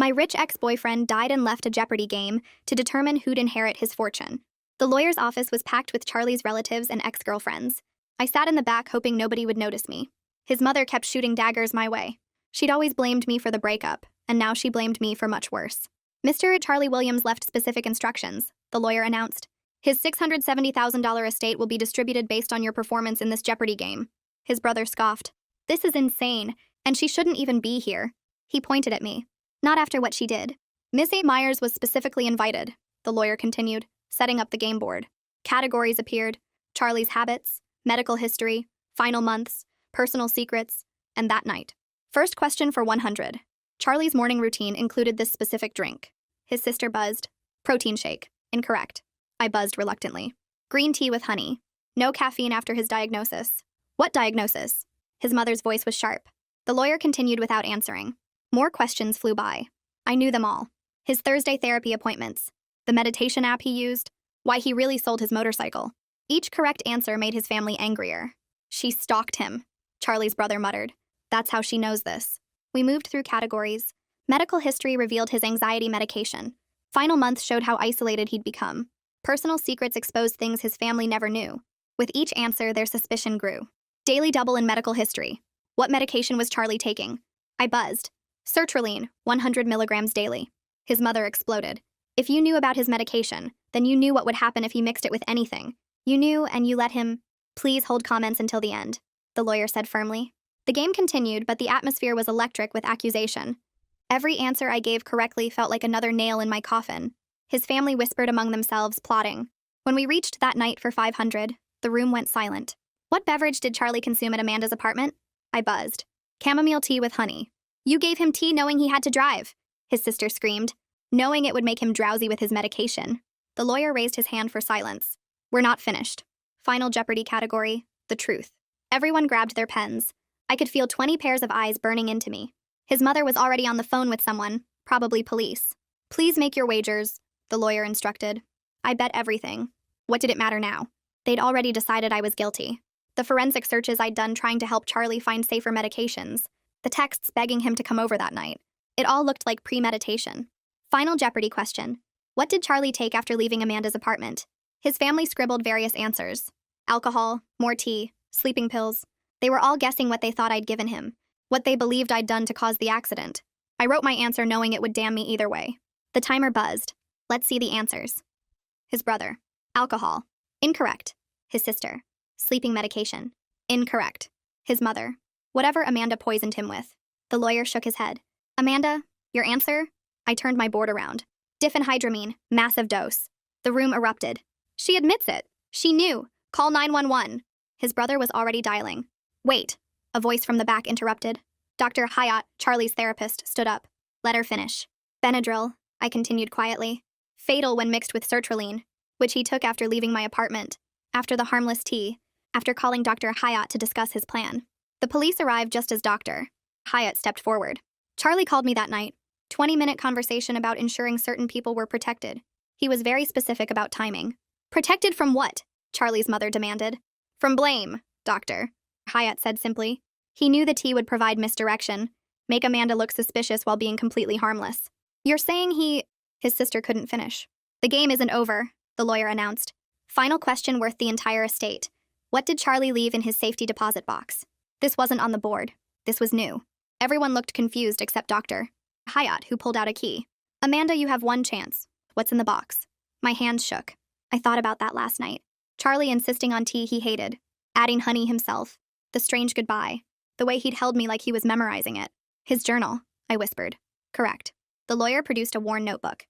My rich ex-boyfriend died and left a Jeopardy game to determine who'd inherit his fortune. The lawyer's office was packed with Charlie's relatives and ex-girlfriends. I sat in the back hoping nobody would notice me. His mother kept shooting daggers my way. She'd always blamed me for the breakup, and now she blamed me for much worse. Mr. Charlie Williams left specific instructions, the lawyer announced. His $670,000 estate will be distributed based on your performance in this Jeopardy game. His brother scoffed. This is insane, and she shouldn't even be here. He pointed at me. Not after what she did. Miss A. Myers was specifically invited, the lawyer continued, setting up the game board. Categories appeared: Charlie's habits, medical history, final months, personal secrets, and that night. First question for 100. Charlie's morning routine included this specific drink. His sister buzzed. Protein shake. Incorrect. I buzzed reluctantly. Green tea with honey. No caffeine after his diagnosis. What diagnosis? His mother's voice was sharp. The lawyer continued without answering. More questions flew by. I knew them all. His Thursday therapy appointments. The meditation app he used. Why he really sold his motorcycle. Each correct answer made his family angrier. She stalked him, Charlie's brother muttered. That's how she knows this. We moved through categories. Medical history revealed his anxiety medication. Final month showed how isolated he'd become. Personal secrets exposed things his family never knew. With each answer, their suspicion grew. Daily double in medical history. What medication was Charlie taking? I buzzed. Sertraline, 100 milligrams daily. His mother exploded. If you knew about his medication, then you knew what would happen if he mixed it with anything. You knew, and you let him. Please hold comments until the end, the lawyer said firmly. The game continued, but the atmosphere was electric with accusation. Every answer I gave correctly felt like another nail in my coffin. His family whispered among themselves, plotting. When we reached that night for 500, the room went silent. What beverage did Charlie consume at Amanda's apartment? I buzzed. Chamomile tea with honey. You gave him tea knowing he had to drive, his sister screamed, knowing it would make him drowsy with his medication. The lawyer raised his hand for silence. We're not finished. Final Jeopardy category, the truth. Everyone grabbed their pens. I could feel 20 pairs of eyes burning into me. His mother was already on the phone with someone, probably police. Please make your wagers, the lawyer instructed. I bet everything. What did it matter now? They'd already decided I was guilty. The forensic searches I'd done trying to help Charlie find safer medications. The texts begging him to come over that night. It all looked like premeditation. Final Jeopardy question. What did Charlie take after leaving Amanda's apartment? His family scribbled various answers. Alcohol, more tea, sleeping pills. They were all guessing what they thought I'd given him, what they believed I'd done to cause the accident. I wrote my answer knowing it would damn me either way. The timer buzzed. Let's see the answers. His brother. Alcohol. Incorrect. His sister. Sleeping medication. Incorrect. His mother. Whatever Amanda poisoned him with. The lawyer shook his head. Amanda, your answer? I turned my board around. Diphenhydramine, massive dose. The room erupted. She admits it. She knew. Call 911. His brother was already dialing. Wait, a voice from the back interrupted. Dr. Hyatt, Charlie's therapist, stood up. Let her finish. Benadryl, I continued quietly. Fatal when mixed with sertraline, which he took after leaving my apartment, after the harmless tea, after calling Dr. Hyatt to discuss his plan. The police arrived just as Dr. Hyatt stepped forward. Charlie called me that night. 20-minute conversation about ensuring certain people were protected. He was very specific about timing. Protected from what? Charlie's mother demanded. From blame, Doctor, Hyatt said simply. He knew the tea would provide misdirection, make Amanda look suspicious while being completely harmless. You're saying he... His sister couldn't finish. The game isn't over, the lawyer announced. Final question worth the entire estate. What did Charlie leave in his safety deposit box? This wasn't on the board. This was new. Everyone looked confused except Dr. Hyatt, who pulled out a key. Amanda, you have one chance. What's in the box? My hands shook. I thought about that last night. Charlie insisting on tea he hated. Adding honey himself. The strange goodbye. The way he'd held me like he was memorizing it. His journal, I whispered. Correct. The lawyer produced a worn notebook.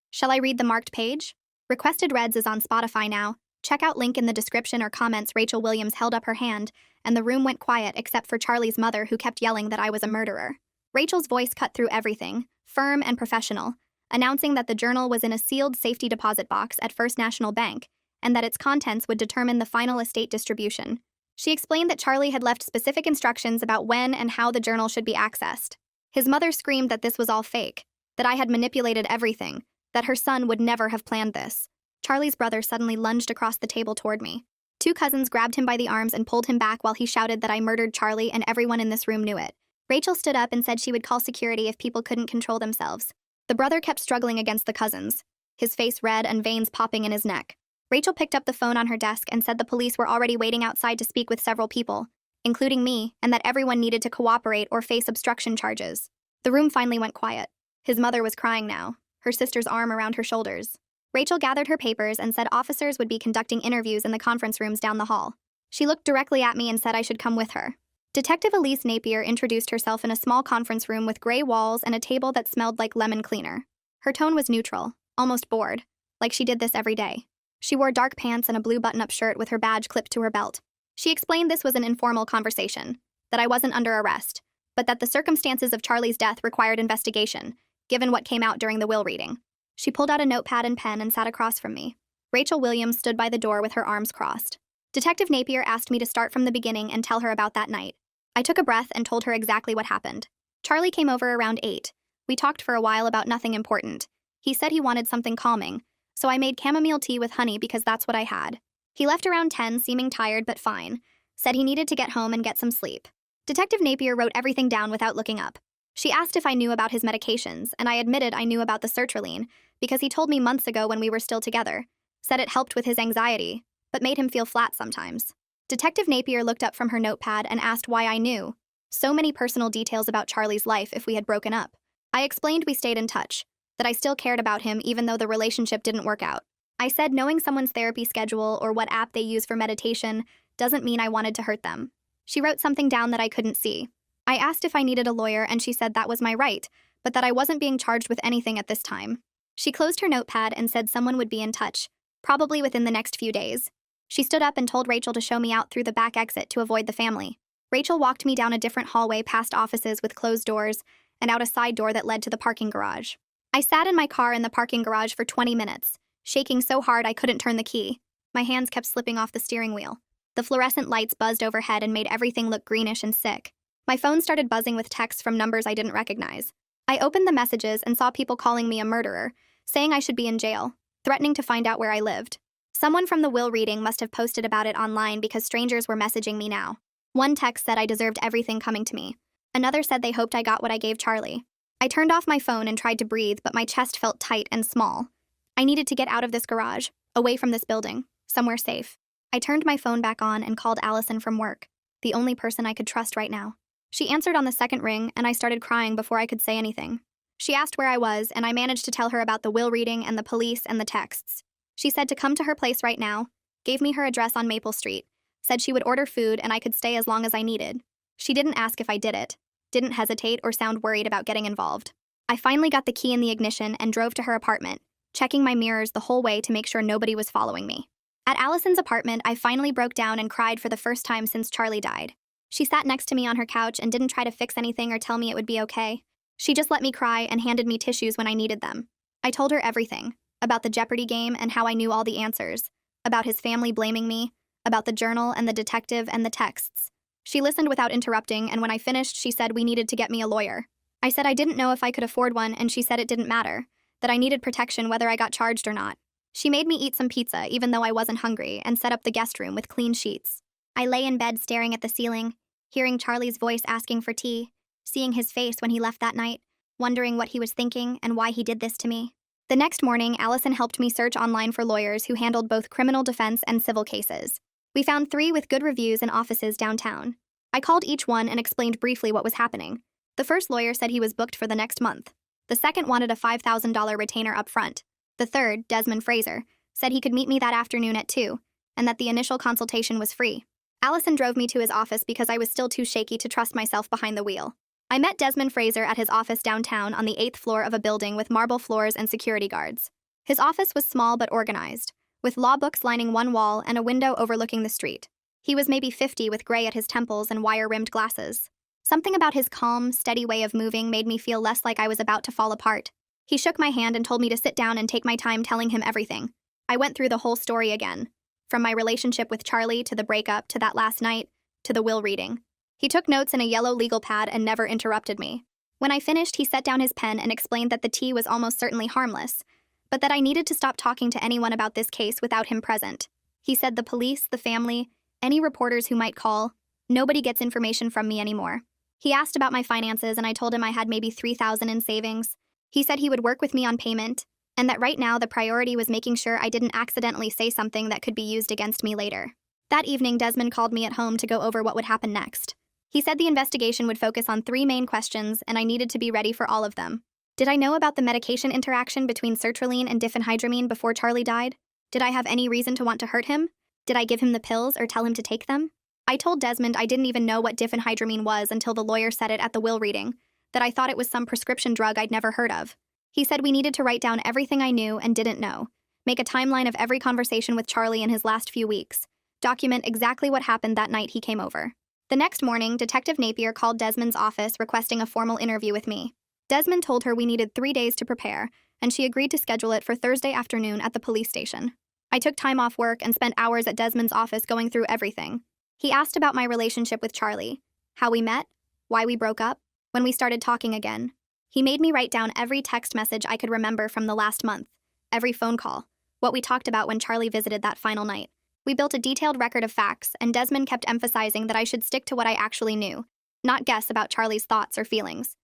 Shall I read the marked page? Requested Reads is on Spotify now. Check out link in the description or comments. Rachel Williams held up her hand, and the room went quiet except for Charlie's mother, who kept yelling that I was a murderer. Rachel's voice cut through everything, firm and professional, announcing that the journal was in a sealed safety deposit box at First National Bank, and that its contents would determine the final estate distribution. She explained that Charlie had left specific instructions about when and how the journal should be accessed. His mother screamed that this was all fake, that I had manipulated everything, that her son would never have planned this. Charlie's brother suddenly lunged across the table toward me. Two cousins grabbed him by the arms and pulled him back while he shouted that I murdered Charlie and everyone in this room knew it. Rachel stood up and said she would call security if people couldn't control themselves. The brother kept struggling against the cousins, his face red and veins popping in his neck. Rachel picked up the phone on her desk and said the police were already waiting outside to speak with several people, including me, and that everyone needed to cooperate or face obstruction charges. The room finally went quiet. His mother was crying now, her sister's arm around her shoulders. Rachel gathered her papers and said officers would be conducting interviews in the conference rooms down the hall. She looked directly at me and said I should come with her. Detective Elise Napier introduced herself in a small conference room with gray walls and a table that smelled like lemon cleaner. Her tone was neutral, almost bored, like she did this every day. She wore dark pants and a blue button-up shirt with her badge clipped to her belt. She explained this was an informal conversation, that I wasn't under arrest, but that the circumstances of Charlie's death required investigation, given what came out during the will reading. She pulled out a notepad and pen and sat across from me. Rachel Williams stood by the door with her arms crossed. Detective Napier asked me to start from the beginning and tell her about that night. I took a breath and told her exactly what happened. Charlie came over around 8. We talked for a while about nothing important. He said he wanted something calming, so I made chamomile tea with honey because that's what I had. He left around 10, seeming tired but fine, said he needed to get home and get some sleep. Detective Napier wrote everything down without looking up. She asked if I knew about his medications, and I admitted I knew about the sertraline because he told me months ago when we were still together, said it helped with his anxiety, but made him feel flat sometimes. Detective Napier looked up from her notepad and asked why I knew so many personal details about Charlie's life if we had broken up. I explained we stayed in touch, that I still cared about him even though the relationship didn't work out. I said knowing someone's therapy schedule or what app they use for meditation doesn't mean I wanted to hurt them. She wrote something down that I couldn't see. I asked if I needed a lawyer and she said that was my right, but that I wasn't being charged with anything at this time. She closed her notepad and said someone would be in touch, probably within the next few days. She stood up and told Rachel to show me out through the back exit to avoid the family. Rachel walked me down a different hallway past offices with closed doors and out a side door that led to the parking garage. I sat in my car in the parking garage for 20 minutes, shaking so hard I couldn't turn the key. My hands kept slipping off the steering wheel. The fluorescent lights buzzed overhead and made everything look greenish and sick. My phone started buzzing with texts from numbers I didn't recognize. I opened the messages and saw people calling me a murderer, saying I should be in jail, threatening to find out where I lived. Someone from the will reading must have posted about it online because strangers were messaging me now. One text said I deserved everything coming to me. Another said they hoped I got what I gave Charlie. I turned off my phone and tried to breathe, but my chest felt tight and small. I needed to get out of this garage, away from this building, somewhere safe. I turned my phone back on and called Allison from work, the only person I could trust right now. She answered on the second ring, and I started crying before I could say anything. She asked where I was, and I managed to tell her about the will reading and the police and the texts. She said to come to her place right now, gave me her address on Maple Street, said she would order food and I could stay as long as I needed. She didn't ask if I did it, didn't hesitate or sound worried about getting involved. I finally got the key in the ignition and drove to her apartment, checking my mirrors the whole way to make sure nobody was following me. At Allison's apartment, I finally broke down and cried for the first time since Charlie died. She sat next to me on her couch and didn't try to fix anything or tell me it would be okay. She just let me cry and handed me tissues when I needed them. I told her everything, about the Jeopardy game and how I knew all the answers, about his family blaming me, about the journal and the detective and the texts. She listened without interrupting, and when I finished, she said we needed to get me a lawyer. I said I didn't know if I could afford one, and she said it didn't matter, that I needed protection whether I got charged or not. She made me eat some pizza, even though I wasn't hungry, and set up the guest room with clean sheets. I lay in bed staring at the ceiling, hearing Charlie's voice asking for tea, seeing his face when he left that night, wondering what he was thinking and why he did this to me. The next morning, Allison helped me search online for lawyers who handled both criminal defense and civil cases. We found 3 with good reviews in offices downtown. I called each one and explained briefly what was happening. The first lawyer said he was booked for the next month. The second wanted a $5,000 retainer up front. The third, Desmond Fraser, said he could meet me that afternoon at 2, and that the initial consultation was free. Allison drove me to his office because I was still too shaky to trust myself behind the wheel. I met Desmond Fraser at his office downtown on the 8th floor of a building with marble floors and security guards. His office was small but organized, with law books lining one wall and a window overlooking the street. He was maybe 50 with gray at his temples and wire-rimmed glasses. Something about his calm, steady way of moving made me feel less like I was about to fall apart. He shook my hand and told me to sit down and take my time telling him everything. I went through the whole story again, from my relationship with Charlie to the breakup to that last night to the will reading. He took notes in a yellow legal pad and never interrupted me. When I finished, he set down his pen and explained that the tea was almost certainly harmless, but that I needed to stop talking to anyone about this case without him present. He said the police, the family, any reporters who might call, nobody gets information from me anymore. He asked about my finances and I told him I had maybe $3,000 in savings, He said he would work with me on payment, and that right now the priority was making sure I didn't accidentally say something that could be used against me later. That evening, Desmond called me at home to go over what would happen next. He said the investigation would focus on 3 main questions, and I needed to be ready for all of them. Did I know about the medication interaction between sertraline and diphenhydramine before Charlie died? Did I have any reason to want to hurt him? Did I give him the pills or tell him to take them? I told Desmond I didn't even know what diphenhydramine was until the lawyer said it at the will reading, that I thought it was some prescription drug I'd never heard of. He said we needed to write down everything I knew and didn't know, make a timeline of every conversation with Charlie in his last few weeks, document exactly what happened that night he came over. The next morning, Detective Napier called Desmond's office requesting a formal interview with me. Desmond told her we needed 3 days to prepare, and she agreed to schedule it for Thursday afternoon at the police station. I took time off work and spent hours at Desmond's office going through everything. He asked about my relationship with Charlie, how we met, why we broke up, when we started talking again. He made me write down every text message I could remember from the last month, every phone call, what we talked about when Charlie visited that final night. We built a detailed record of facts, and Desmond kept emphasizing that I should stick to what I actually knew, not guess about Charlie's thoughts or feelings.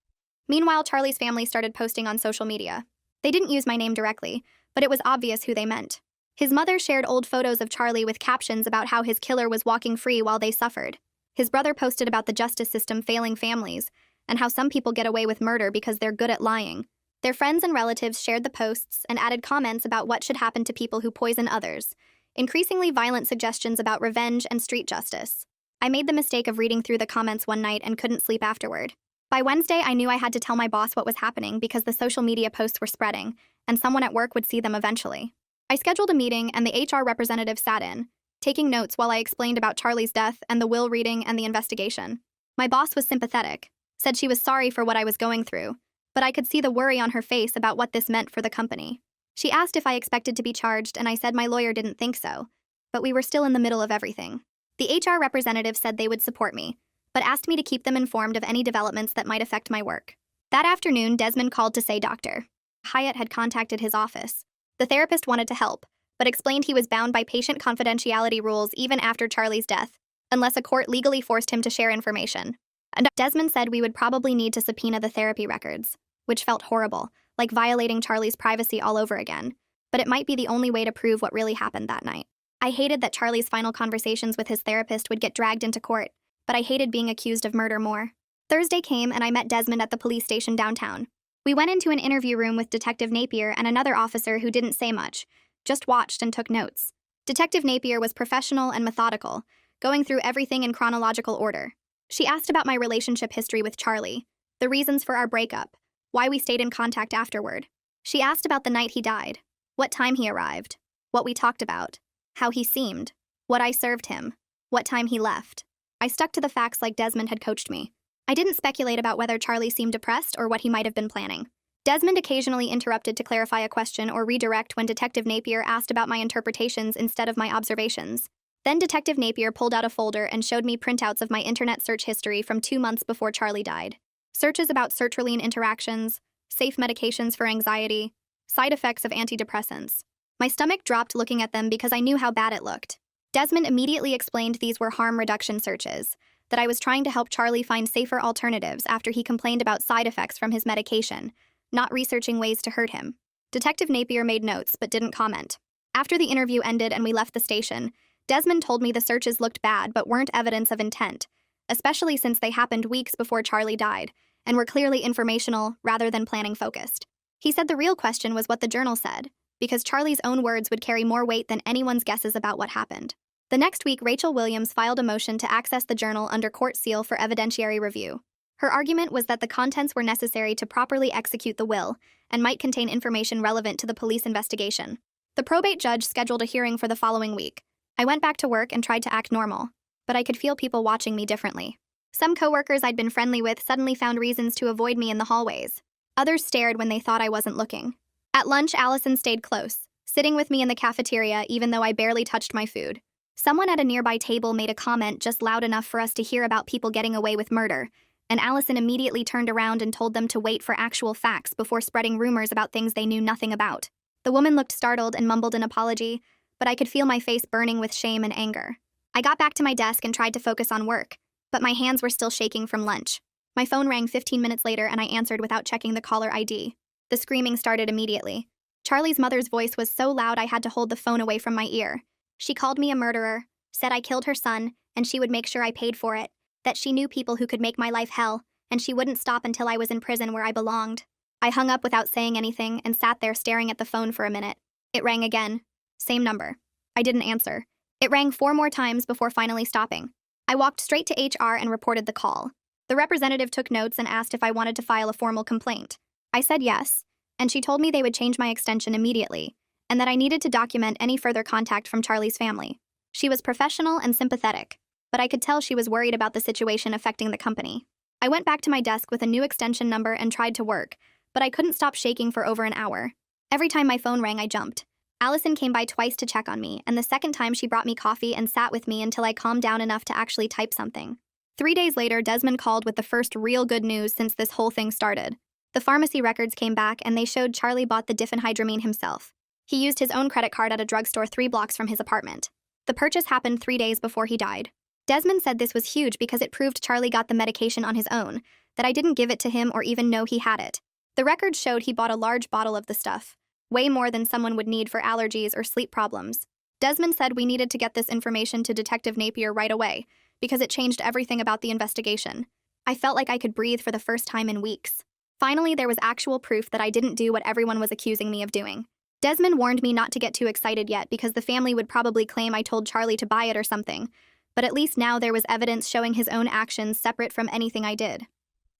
Meanwhile, Charlie's family started posting on social media. They didn't use my name directly, but it was obvious who they meant. His mother shared old photos of Charlie with captions about how his killer was walking free while they suffered. His brother posted about the justice system failing families, and how some people get away with murder because they're good at lying. Their friends and relatives shared the posts and added comments about what should happen to people who poison others, increasingly violent suggestions about revenge and street justice. I made the mistake of reading through the comments one night and couldn't sleep afterward. By Wednesday, I knew I had to tell my boss what was happening because the social media posts were spreading, and someone at work would see them eventually. I scheduled a meeting, and the HR representative sat in, taking notes while I explained about Charlie's death and the will reading and the investigation. My boss was sympathetic, said she was sorry for what I was going through, but I could see the worry on her face about what this meant for the company. She asked if I expected to be charged, and I said my lawyer didn't think so, but we were still in the middle of everything. The HR representative said they would support me, but asked me to keep them informed of any developments that might affect my work. That afternoon, Desmond called to say Dr. Hyatt had contacted his office. The therapist wanted to help, but explained he was bound by patient confidentiality rules even after Charlie's death, unless a court legally forced him to share information. And Desmond said we would probably need to subpoena the therapy records, which felt horrible, like violating Charlie's privacy all over again, but it might be the only way to prove what really happened that night. I hated that Charlie's final conversations with his therapist would get dragged into court, but I hated being accused of murder more. Thursday came and I met Desmond at the police station downtown. We went into an interview room with Detective Napier and another officer who didn't say much, just watched and took notes. Detective Napier was professional and methodical, going through everything in chronological order. She asked about my relationship history with Charlie, the reasons for our breakup, why we stayed in contact afterward. She asked about the night he died, what time he arrived, what we talked about, how he seemed, what I served him, what time he left. I stuck to the facts like Desmond had coached me. I didn't speculate about whether Charlie seemed depressed or what he might have been planning. Desmond occasionally interrupted to clarify a question or redirect when Detective Napier asked about my interpretations instead of my observations. Then Detective Napier pulled out a folder and showed me printouts of my internet search history from 2 months before Charlie died. Searches about sertraline interactions, safe medications for anxiety, side effects of antidepressants. My stomach dropped looking at them because I knew how bad it looked. Desmond immediately explained these were harm reduction searches, that I was trying to help Charlie find safer alternatives after he complained about side effects from his medication, not researching ways to hurt him. Detective Napier made notes but didn't comment. After the interview ended and we left the station, Desmond told me the searches looked bad but weren't evidence of intent, especially since they happened weeks before Charlie died, and were clearly informational rather than planning-focused. He said the real question was what the journal said, because Charlie's own words would carry more weight than anyone's guesses about what happened. The next week, Rachel Williams filed a motion to access the journal under court seal for evidentiary review. Her argument was that the contents were necessary to properly execute the will and might contain information relevant to the police investigation. The probate judge scheduled a hearing for the following week. I went back to work and tried to act normal, but I could feel people watching me differently. Some coworkers I'd been friendly with suddenly found reasons to avoid me in the hallways. Others stared when they thought I wasn't looking. At lunch, Allison stayed close, sitting with me in the cafeteria even though I barely touched my food. Someone at a nearby table made a comment just loud enough for us to hear about people getting away with murder, and Allison immediately turned around and told them to wait for actual facts before spreading rumors about things they knew nothing about. The woman looked startled and mumbled an apology, but I could feel my face burning with shame and anger. I got back to my desk and tried to focus on work, but my hands were still shaking from lunch. My phone rang 15 minutes later and I answered without checking the caller ID. The screaming started immediately. Charlie's mother's voice was so loud I had to hold the phone away from my ear. She called me a murderer, said I killed her son, and she would make sure I paid for it, that she knew people who could make my life hell, and she wouldn't stop until I was in prison where I belonged. I hung up without saying anything and sat there staring at the phone for a minute. It rang again. Same number. I didn't answer. It rang 4 more times before finally stopping. I walked straight to HR and reported the call. The representative took notes and asked if I wanted to file a formal complaint. I said yes, and she told me they would change my extension immediately, and that I needed to document any further contact from Charlie's family. She was professional and sympathetic, but I could tell she was worried about the situation affecting the company. I went back to my desk with a new extension number and tried to work, but I couldn't stop shaking for over an hour. Every time my phone rang, I jumped. Allison came by twice to check on me, and the second time she brought me coffee and sat with me until I calmed down enough to actually type something. 3 days later, Desmond called with the first real good news since this whole thing started. The pharmacy records came back and they showed Charlie bought the diphenhydramine himself. He used his own credit card at a drugstore 3 blocks from his apartment. The purchase happened 3 days before he died. Desmond said this was huge because it proved Charlie got the medication on his own, that I didn't give it to him or even know he had it. The records showed he bought a large bottle of the stuff, way more than someone would need for allergies or sleep problems. Desmond said we needed to get this information to Detective Napier right away, because it changed everything about the investigation. I felt like I could breathe for the first time in weeks. Finally, there was actual proof that I didn't do what everyone was accusing me of doing. Desmond warned me not to get too excited yet because the family would probably claim I told Charlie to buy it or something, but at least now there was evidence showing his own actions separate from anything I did.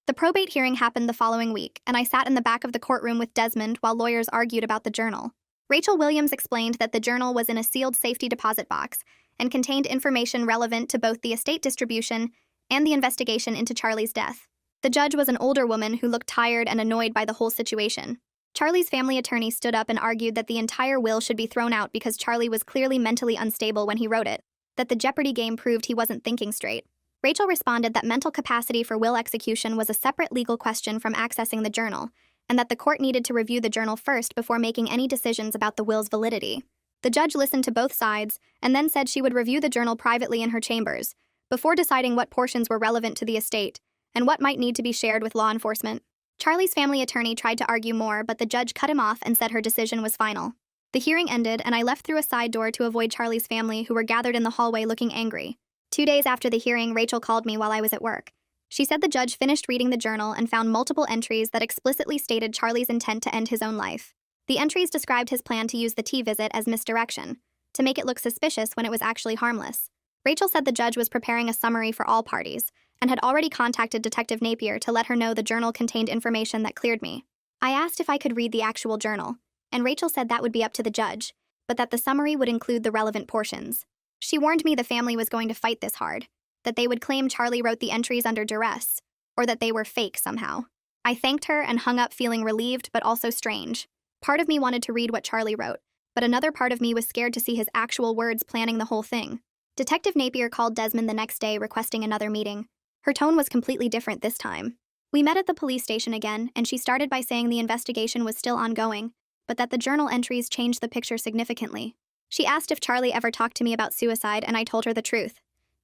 The probate hearing happened the following week, and I sat in the back of the courtroom with Desmond while lawyers argued about the journal. Rachel Williams explained that the journal was in a sealed safety deposit box and contained information relevant to both the estate distribution and the investigation into Charlie's death. The judge was an older woman who looked tired and annoyed by the whole situation. Charlie's family attorney stood up and argued that the entire will should be thrown out because Charlie was clearly mentally unstable when he wrote it, that the Jeopardy game proved he wasn't thinking straight. Rachel responded that mental capacity for will execution was a separate legal question from accessing the journal, and that the court needed to review the journal first before making any decisions about the will's validity. The judge listened to both sides and then said she would review the journal privately in her chambers, before deciding what portions were relevant to the estate and what might need to be shared with law enforcement. Charlie's family attorney tried to argue more, but the judge cut him off and said her decision was final. The hearing ended, and I left through a side door to avoid Charlie's family, who were gathered in the hallway looking angry. 2 days after the hearing, Rachel called me while I was at work. She said the judge finished reading the journal and found multiple entries that explicitly stated Charlie's intent to end his own life. The entries described his plan to use the tea visit as misdirection, to make it look suspicious when it was actually harmless. Rachel said the judge was preparing a summary for all parties, and had already contacted Detective Napier to let her know the journal contained information that cleared me. I asked if I could read the actual journal, and Rachel said that would be up to the judge, but that the summary would include the relevant portions. She warned me the family was going to fight this hard, that they would claim Charlie wrote the entries under duress, or that they were fake somehow. I thanked her and hung up feeling relieved but also strange. Part of me wanted to read what Charlie wrote, but another part of me was scared to see his actual words planning the whole thing. Detective Napier called Desmond the next day requesting another meeting. Her tone was completely different this time. We met at the police station again, and she started by saying the investigation was still ongoing, but that the journal entries changed the picture significantly. She asked if Charlie ever talked to me about suicide, and I told her the truth.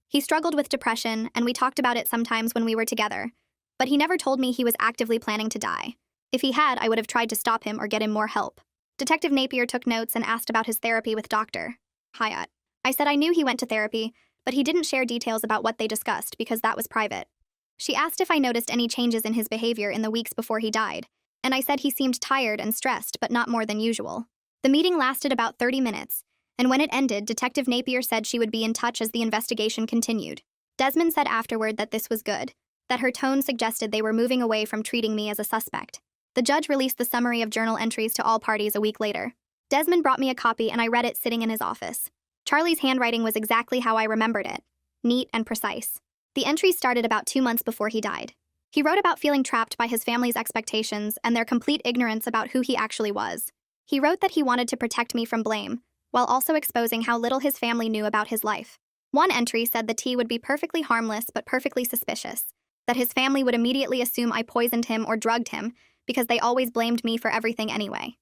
He struggled with depression, and we talked about it sometimes when we were together, but he never told me he was actively planning to die. If he had, I would have tried to stop him or get him more help. Detective Napier took notes and asked about his therapy with Dr. Hyatt. I said I knew he went to therapy, but he didn't share details about what they discussed because that was private. She asked if I noticed any changes in his behavior in the weeks before he died, and I said he seemed tired and stressed, but not more than usual. The meeting lasted about 30 minutes, and when it ended, Detective Napier said she would be in touch as the investigation continued. Desmond said afterward that this was good, that her tone suggested they were moving away from treating me as a suspect. The judge released the summary of journal entries to all parties a week later. Desmond brought me a copy and I read it sitting in his office. Charlie's handwriting was exactly how I remembered it, neat and precise. The entries started about 2 months before he died. He wrote about feeling trapped by his family's expectations and their complete ignorance about who he actually was. He wrote that he wanted to protect me from blame, while also exposing how little his family knew about his life. One entry said the tea would be perfectly harmless but perfectly suspicious, that his family would immediately assume I poisoned him or drugged him because they always blamed me for everything anyway.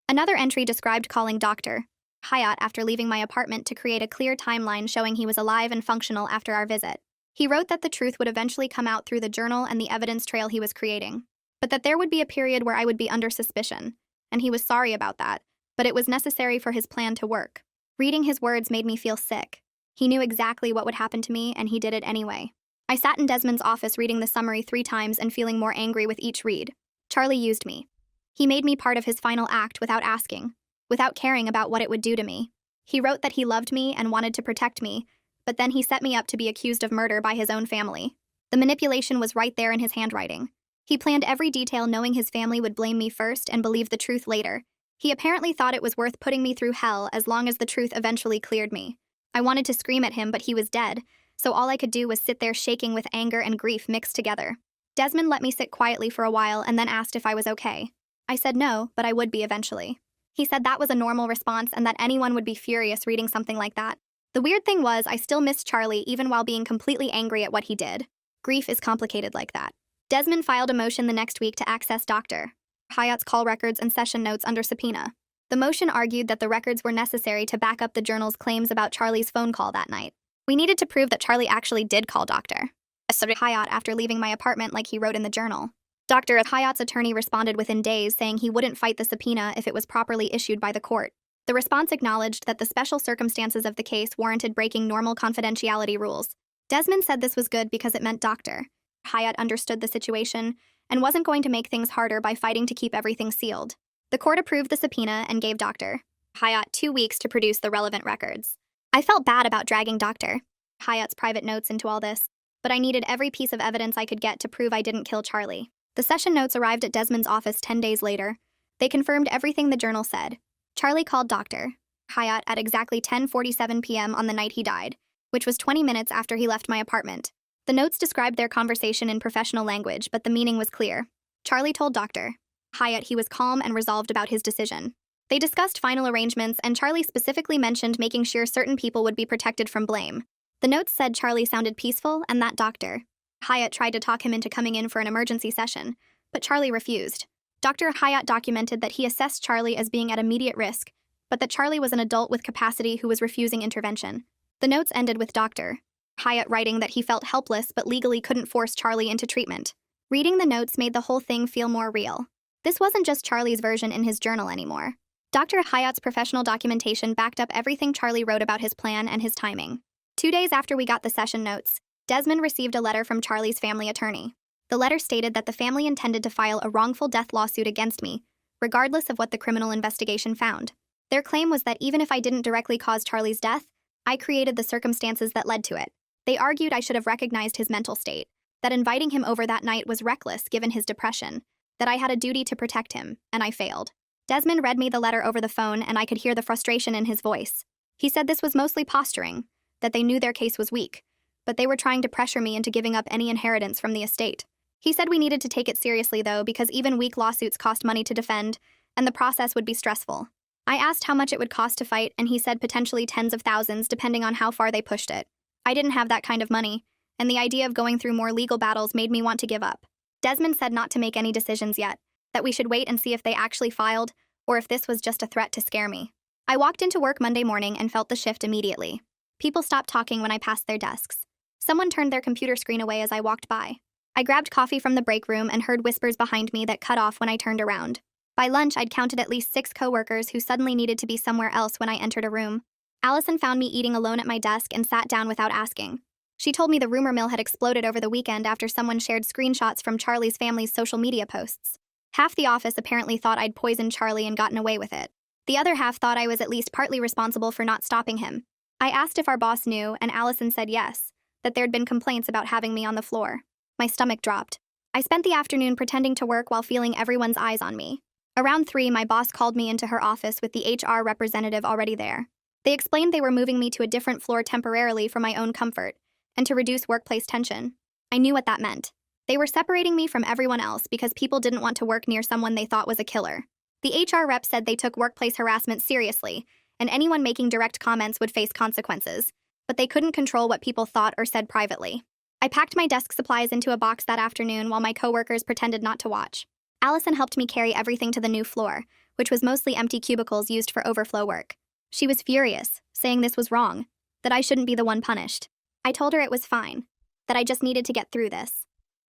Another entry described calling Dr. Hyatt after leaving my apartment to create a clear timeline showing he was alive and functional after our visit. He wrote that the truth would eventually come out through the journal and the evidence trail he was creating. but that there would be a period where I would be under suspicion, and he was sorry about that, but it was necessary for his plan to work. Reading his words made me feel sick. He knew exactly what would happen to me, and he did it anyway. I sat in Desmond's office reading the summary 3 times and feeling more angry with each read. Charlie used me. He made me part of his final act without asking, without caring about what it would do to me. He wrote that he loved me and wanted to protect me, but then he set me up to be accused of murder by his own family. The manipulation was right there in his handwriting. He planned every detail knowing his family would blame me first and believe the truth later. He apparently thought it was worth putting me through hell as long as the truth eventually cleared me. I wanted to scream at him, but he was dead, so all I could do was sit there shaking with anger and grief mixed together. Desmond let me sit quietly for a while and then asked if I was okay. I said no, but I would be eventually. He said that was a normal response and that anyone would be furious reading something like that. The weird thing was, I still missed Charlie even while being completely angry at what he did. Grief is complicated like that. Desmond filed a motion the next week to access Dr. Hyatt's call records and session notes under subpoena. The motion argued that the records were necessary to back up the journal's claims about Charlie's phone call that night. We needed to prove that Charlie actually did call Dr. Hyatt after leaving my apartment like he wrote in the journal. Dr. Hyatt's attorney responded within days saying he wouldn't fight the subpoena if it was properly issued by the court. The response acknowledged that the special circumstances of the case warranted breaking normal confidentiality rules. Desmond said this was good because it meant Dr. Hyatt understood the situation and wasn't going to make things harder by fighting to keep everything sealed. The court approved the subpoena and gave Dr. Hyatt 2 weeks to produce the relevant records. I felt bad about dragging Dr. Hyatt's private notes into all this, but I needed every piece of evidence I could get to prove I didn't kill Charlie. The session notes arrived at Desmond's office 10 days later. They confirmed everything the journal said. Charlie called Dr. Hyatt at exactly 10:47 p.m. on the night he died, which was 20 minutes after he left my apartment. The notes described their conversation in professional language, but the meaning was clear. Charlie told Dr. Hyatt he was calm and resolved about his decision. They discussed final arrangements, and Charlie specifically mentioned making sure certain people would be protected from blame. The notes said Charlie sounded peaceful and that Dr. Hyatt tried to talk him into coming in for an emergency session, but Charlie refused. Dr. Hyatt documented that he assessed Charlie as being at immediate risk, but that Charlie was an adult with capacity who was refusing intervention. The notes ended with Dr. Hyatt writing that he felt helpless but legally couldn't force Charlie into treatment. Reading the notes made the whole thing feel more real. This wasn't just Charlie's version in his journal anymore. Dr. Hyatt's professional documentation backed up everything Charlie wrote about his plan and his timing. 2 days after we got the session notes, Desmond received a letter from Charlie's family attorney. The letter stated that the family intended to file a wrongful death lawsuit against me, regardless of what the criminal investigation found. Their claim was that even if I didn't directly cause Charlie's death, I created the circumstances that led to it. They argued I should have recognized his mental state, that inviting him over that night was reckless given his depression, that I had a duty to protect him, and I failed. Desmond read me the letter over the phone, and I could hear the frustration in his voice. He said this was mostly posturing, that they knew their case was weak, but they were trying to pressure me into giving up any inheritance from the estate. He said we needed to take it seriously, though, because even weak lawsuits cost money to defend, and the process would be stressful. I asked how much it would cost to fight, and he said potentially tens of thousands, depending on how far they pushed it. I didn't have that kind of money, and the idea of going through more legal battles made me want to give up. Desmond said not to make any decisions yet, that we should wait and see if they actually filed, or if this was just a threat to scare me. I walked into work Monday morning and felt the shift immediately. People stopped talking when I passed their desks. Someone turned their computer screen away as I walked by. I grabbed coffee from the break room and heard whispers behind me that cut off when I turned around. By lunch, I'd counted at least 6 coworkers who suddenly needed to be somewhere else when I entered a room. Allison found me eating alone at my desk and sat down without asking. She told me the rumor mill had exploded over the weekend after someone shared screenshots from Charlie's family's social media posts. Half the office apparently thought I'd poisoned Charlie and gotten away with it. The other half thought I was at least partly responsible for not stopping him. I asked if our boss knew, and Allison said yes, that there'd been complaints about having me on the floor. My stomach dropped. I spent the afternoon pretending to work while feeling everyone's eyes on me. Around 3, my boss called me into her office with the HR representative already there. They explained they were moving me to a different floor temporarily for my own comfort, and to reduce workplace tension. I knew what that meant. They were separating me from everyone else because people didn't want to work near someone they thought was a killer. The HR rep said they took workplace harassment seriously, and anyone making direct comments would face consequences, but they couldn't control what people thought or said privately. I packed my desk supplies into a box that afternoon while my coworkers pretended not to watch. Allison helped me carry everything to the new floor, which was mostly empty cubicles used for overflow work. She was furious, saying this was wrong, that I shouldn't be the one punished. I told her it was fine, that I just needed to get through this.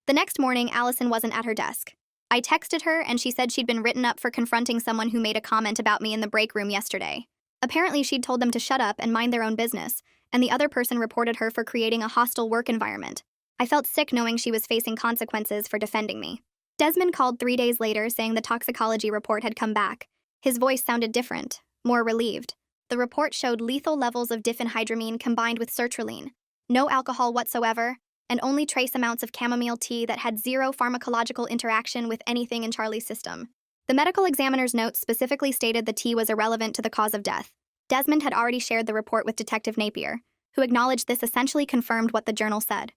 The next morning, Allison wasn't at her desk. I texted her and she said she'd been written up for confronting someone who made a comment about me in the break room yesterday. Apparently, she'd told them to shut up and mind their own business, and the other person reported her for creating a hostile work environment. I felt sick knowing she was facing consequences for defending me. Desmond called 3 days later saying the toxicology report had come back. His voice sounded different, more relieved. The report showed lethal levels of diphenhydramine combined with sertraline, no alcohol whatsoever, and only trace amounts of chamomile tea that had zero pharmacological interaction with anything in Charlie's system. The medical examiner's notes specifically stated the tea was irrelevant to the cause of death. Desmond had already shared the report with Detective Napier, who acknowledged this essentially confirmed what the journal said.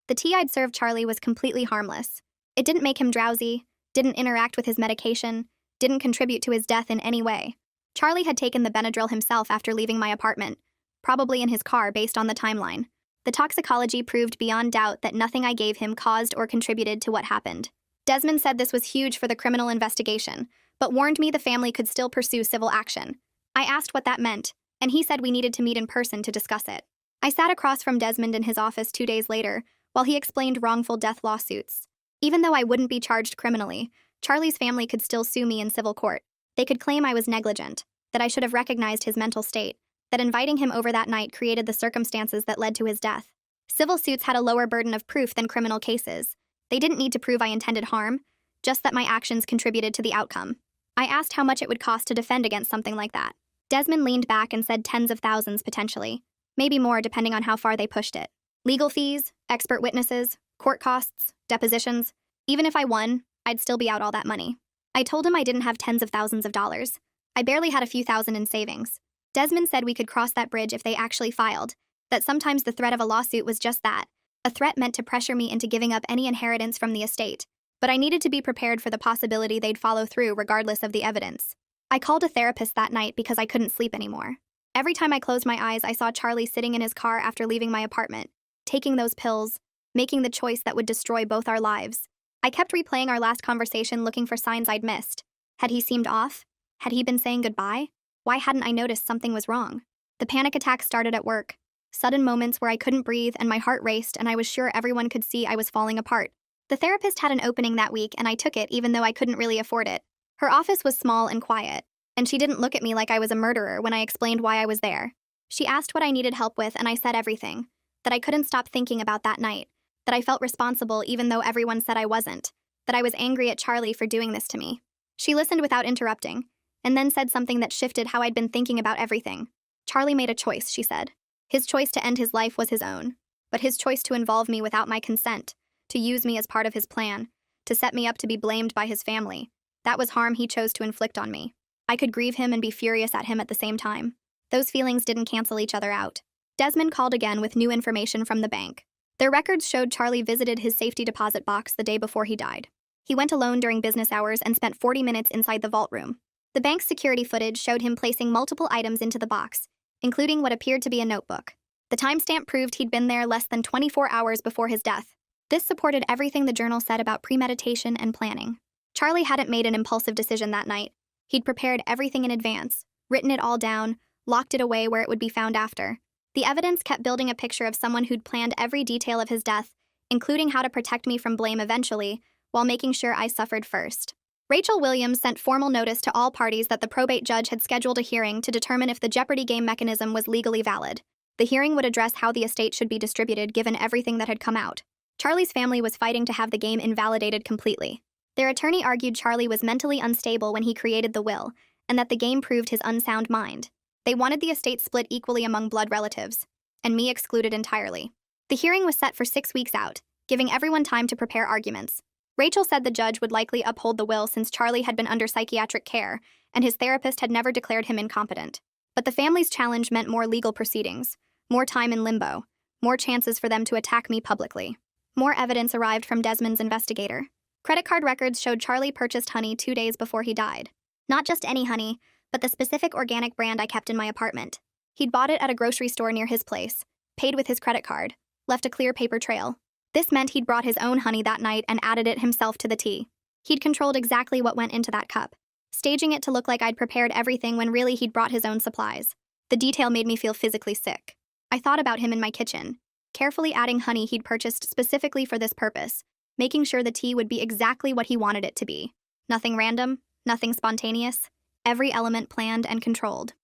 The tea I'd served Charlie was completely harmless. It didn't make him drowsy, didn't interact with his medication, didn't contribute to his death in any way. Charlie had taken the Benadryl himself after leaving my apartment, probably in his car based on the timeline. The toxicology proved beyond doubt that nothing I gave him caused or contributed to what happened. Desmond said this was huge for the criminal investigation, but warned me the family could still pursue civil action. I asked what that meant, and he said we needed to meet in person to discuss it. I sat across from Desmond in his office 2 days later, while he explained wrongful death lawsuits. Even though I wouldn't be charged criminally, Charlie's family could still sue me in civil court. They could claim I was negligent, that I should have recognized his mental state, that inviting him over that night created the circumstances that led to his death. Civil suits had a lower burden of proof than criminal cases. They didn't need to prove I intended harm, just that my actions contributed to the outcome. I asked how much it would cost to defend against something like that. Desmond leaned back and said tens of thousands potentially, maybe more depending on how far they pushed it. Legal fees, expert witnesses, court costs, depositions. Even if I won, I'd still be out all that money. I told him I didn't have tens of thousands of dollars. I barely had a few thousand in savings. Desmond said we could cross that bridge if they actually filed, that sometimes the threat of a lawsuit was just that, a threat meant to pressure me into giving up any inheritance from the estate. But I needed to be prepared for the possibility they'd follow through regardless of the evidence. I called a therapist that night because I couldn't sleep anymore. Every time I closed my eyes, I saw Charlie sitting in his car after leaving my apartment, taking those pills, making the choice that would destroy both our lives. I kept replaying our last conversation looking for signs I'd missed. Had he seemed off? Had he been saying goodbye? Why hadn't I noticed something was wrong? The panic attacks started at work. Sudden moments where I couldn't breathe and my heart raced and I was sure everyone could see I was falling apart. The therapist had an opening that week and I took it even though I couldn't really afford it. Her office was small and quiet, and she didn't look at me like I was a murderer when I explained why I was there. She asked what I needed help with and I said everything. That I couldn't stop thinking about that night. That I felt responsible even though everyone said I wasn't. That I was angry at Charlie for doing this to me. She listened without interrupting, and then said something that shifted how I'd been thinking about everything. Charlie made a choice, she said. His choice to end his life was his own, but his choice to involve me without my consent, to use me as part of his plan, to set me up to be blamed by his family, that was harm he chose to inflict on me. I could grieve him and be furious at him at the same time. Those feelings didn't cancel each other out. Desmond called again with new information from the bank. Their records showed Charlie visited his safety deposit box the day before he died. He went alone during business hours and spent 40 minutes inside the vault room. The bank's security footage showed him placing multiple items into the box, including what appeared to be a notebook. The timestamp proved he'd been there less than 24 hours before his death. This supported everything the journal said about premeditation and planning. Charlie hadn't made an impulsive decision that night. He'd prepared everything in advance, written it all down, locked it away where it would be found after. The evidence kept building a picture of someone who'd planned every detail of his death, including how to protect me from blame eventually, while making sure I suffered first. Rachel Williams sent formal notice to all parties that the probate judge had scheduled a hearing to determine if the Jeopardy game mechanism was legally valid. The hearing would address how the estate should be distributed given everything that had come out. Charlie's family was fighting to have the game invalidated completely. Their attorney argued Charlie was mentally unstable when he created the will, and that the game proved his unsound mind. They wanted the estate split equally among blood relatives, and me excluded entirely. The hearing was set for 6 weeks out, giving everyone time to prepare arguments. Rachel said the judge would likely uphold the will since Charlie had been under psychiatric care, and his therapist had never declared him incompetent. But the family's challenge meant more legal proceedings, more time in limbo, more chances for them to attack me publicly. More evidence arrived from Desmond's investigator. Credit card records showed Charlie purchased honey 2 days before he died. Not just any honey, but the specific organic brand I kept in my apartment. He'd bought it at a grocery store near his place, paid with his credit card, left a clear paper trail. This meant he'd brought his own honey that night and added it himself to the tea. He'd controlled exactly what went into that cup, staging it to look like I'd prepared everything when really he'd brought his own supplies. The detail made me feel physically sick. I thought about him in my kitchen, carefully adding honey he'd purchased specifically for this purpose, making sure the tea would be exactly what he wanted it to be. Nothing random, nothing spontaneous, every element planned and controlled.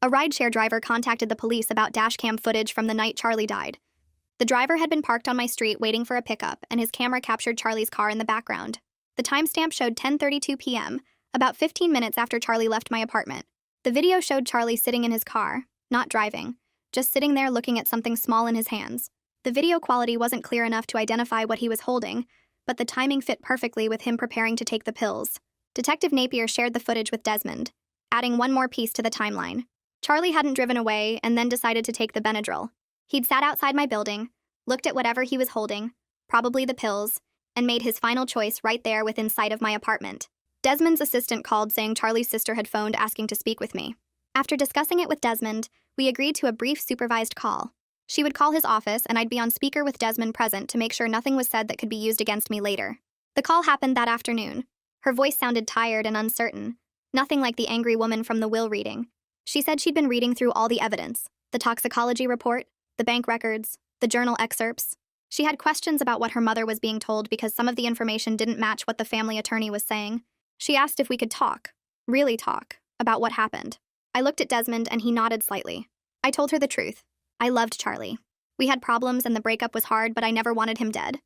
A rideshare driver contacted the police about dashcam footage from the night Charlie died. The driver had been parked on my street waiting for a pickup, and his camera captured Charlie's car in the background. The timestamp showed 10:32 p.m., about 15 minutes after Charlie left my apartment. The video showed Charlie sitting in his car, not driving, just sitting there looking at something small in his hands. The video quality wasn't clear enough to identify what he was holding, but the timing fit perfectly with him preparing to take the pills. Detective Napier shared the footage with Desmond, adding one more piece to the timeline. Charlie hadn't driven away and then decided to take the Benadryl. He'd sat outside my building, looked at whatever he was holding, probably the pills, and made his final choice right there within sight of my apartment. Desmond's assistant called saying Charlie's sister had phoned asking to speak with me. After discussing it with Desmond, we agreed to a brief supervised call. She would call his office and I'd be on speaker with Desmond present to make sure nothing was said that could be used against me later. The call happened that afternoon. Her voice sounded tired and uncertain, nothing like the angry woman from the will reading. She said she'd been reading through all the evidence, the toxicology report, the bank records, the journal excerpts. She had questions about what her mother was being told because some of the information didn't match what the family attorney was saying. She asked if we could talk, really talk, about what happened. I looked at Desmond and he nodded slightly. I told her the truth. I loved Charlie. We had problems and the breakup was hard, but I never wanted him dead.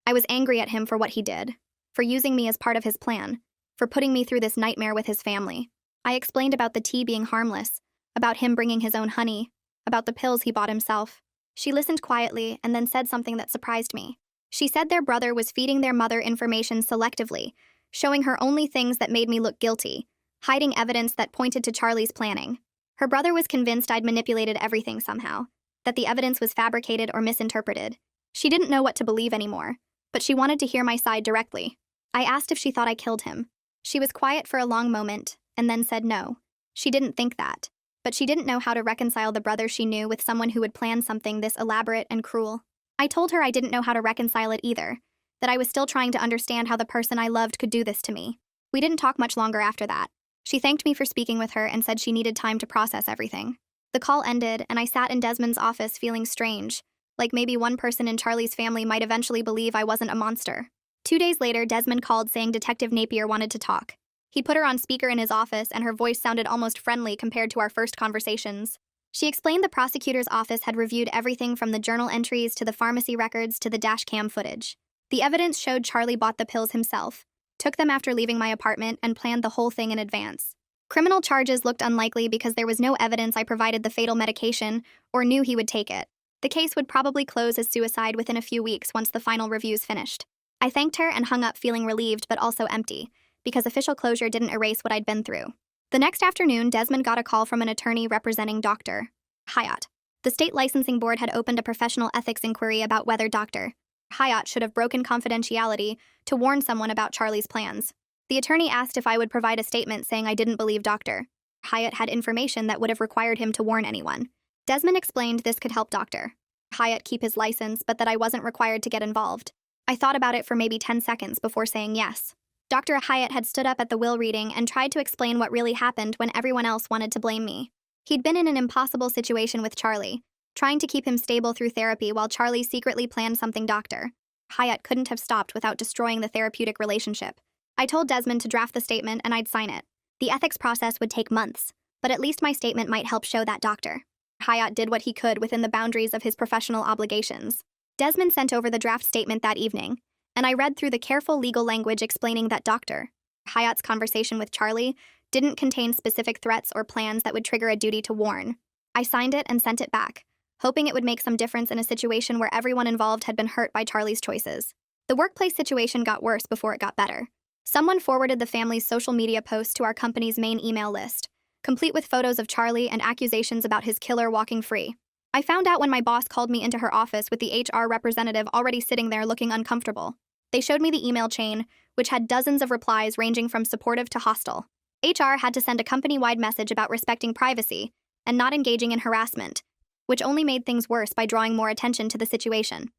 I was angry at him for what he did, for using me as part of his plan, for putting me through this nightmare with his family. I explained about the tea being harmless, about him bringing his own honey, about the pills he bought himself. She listened quietly and then said something that surprised me. She said their brother was feeding their mother information selectively, showing her only things that made me look guilty, hiding evidence that pointed to Charlie's planning. Her brother was convinced I'd manipulated everything somehow, that the evidence was fabricated or misinterpreted. She didn't know what to believe anymore, but she wanted to hear my side directly. I asked if she thought I killed him. She was quiet for a long moment, and then said no. She didn't think that, but she didn't know how to reconcile the brother she knew with someone who would plan something this elaborate and cruel. I told her I didn't know how to reconcile it either, that I was still trying to understand how the person I loved could do this to me. We didn't talk much longer after that. She thanked me for speaking with her and said she needed time to process everything. The call ended, and I sat in Desmond's office feeling strange, like maybe one person in Charlie's family might eventually believe I wasn't a monster. 2 days later, Desmond called saying Detective Napier wanted to talk. He put her on speaker in his office, and her voice sounded almost friendly compared to our first conversations. She explained the prosecutor's office had reviewed everything from the journal entries to the pharmacy records to the dashcam footage. The evidence showed Charlie bought the pills himself, took them after leaving my apartment, and planned the whole thing in advance. Criminal charges looked unlikely because there was no evidence I provided the fatal medication or knew he would take it. The case would probably close as suicide within a few weeks once the final reviews finished. I thanked her and hung up feeling relieved but also empty, because official closure didn't erase what I'd been through. The next afternoon, Desmond got a call from an attorney representing Dr. Hyatt. The state licensing board had opened a professional ethics inquiry about whether Dr. Hyatt should have broken confidentiality to warn someone about Charlie's plans. The attorney asked if I would provide a statement saying I didn't believe Dr. Hyatt had information that would have required him to warn anyone. Desmond explained this could help Dr. Hyatt keep his license, but that I wasn't required to get involved. I thought about it for maybe 10 seconds before saying yes. Dr. Hyatt had stood up at the will reading and tried to explain what really happened when everyone else wanted to blame me. He'd been in an impossible situation with Charlie, trying to keep him stable through therapy while Charlie secretly planned something Dr. Hyatt couldn't have stopped without destroying the therapeutic relationship. I told Desmond to draft the statement and I'd sign it. The ethics process would take months, but at least my statement might help show that Dr. Hyatt did what he could within the boundaries of his professional obligations. Desmond sent over the draft statement that evening, and I read through the careful legal language explaining that Dr. Hyatt's conversation with Charlie didn't contain specific threats or plans that would trigger a duty to warn. I signed it and sent it back, hoping it would make some difference in a situation where everyone involved had been hurt by Charlie's choices. The workplace situation got worse before it got better. Someone forwarded the family's social media post to our company's main email list, complete with photos of Charlie and accusations about his killer walking free. I found out when my boss called me into her office with the HR representative already sitting there looking uncomfortable. They showed me the email chain, which had dozens of replies ranging from supportive to hostile. HR had to send a company-wide message about respecting privacy and not engaging in harassment, which only made things worse by drawing more attention to the situation.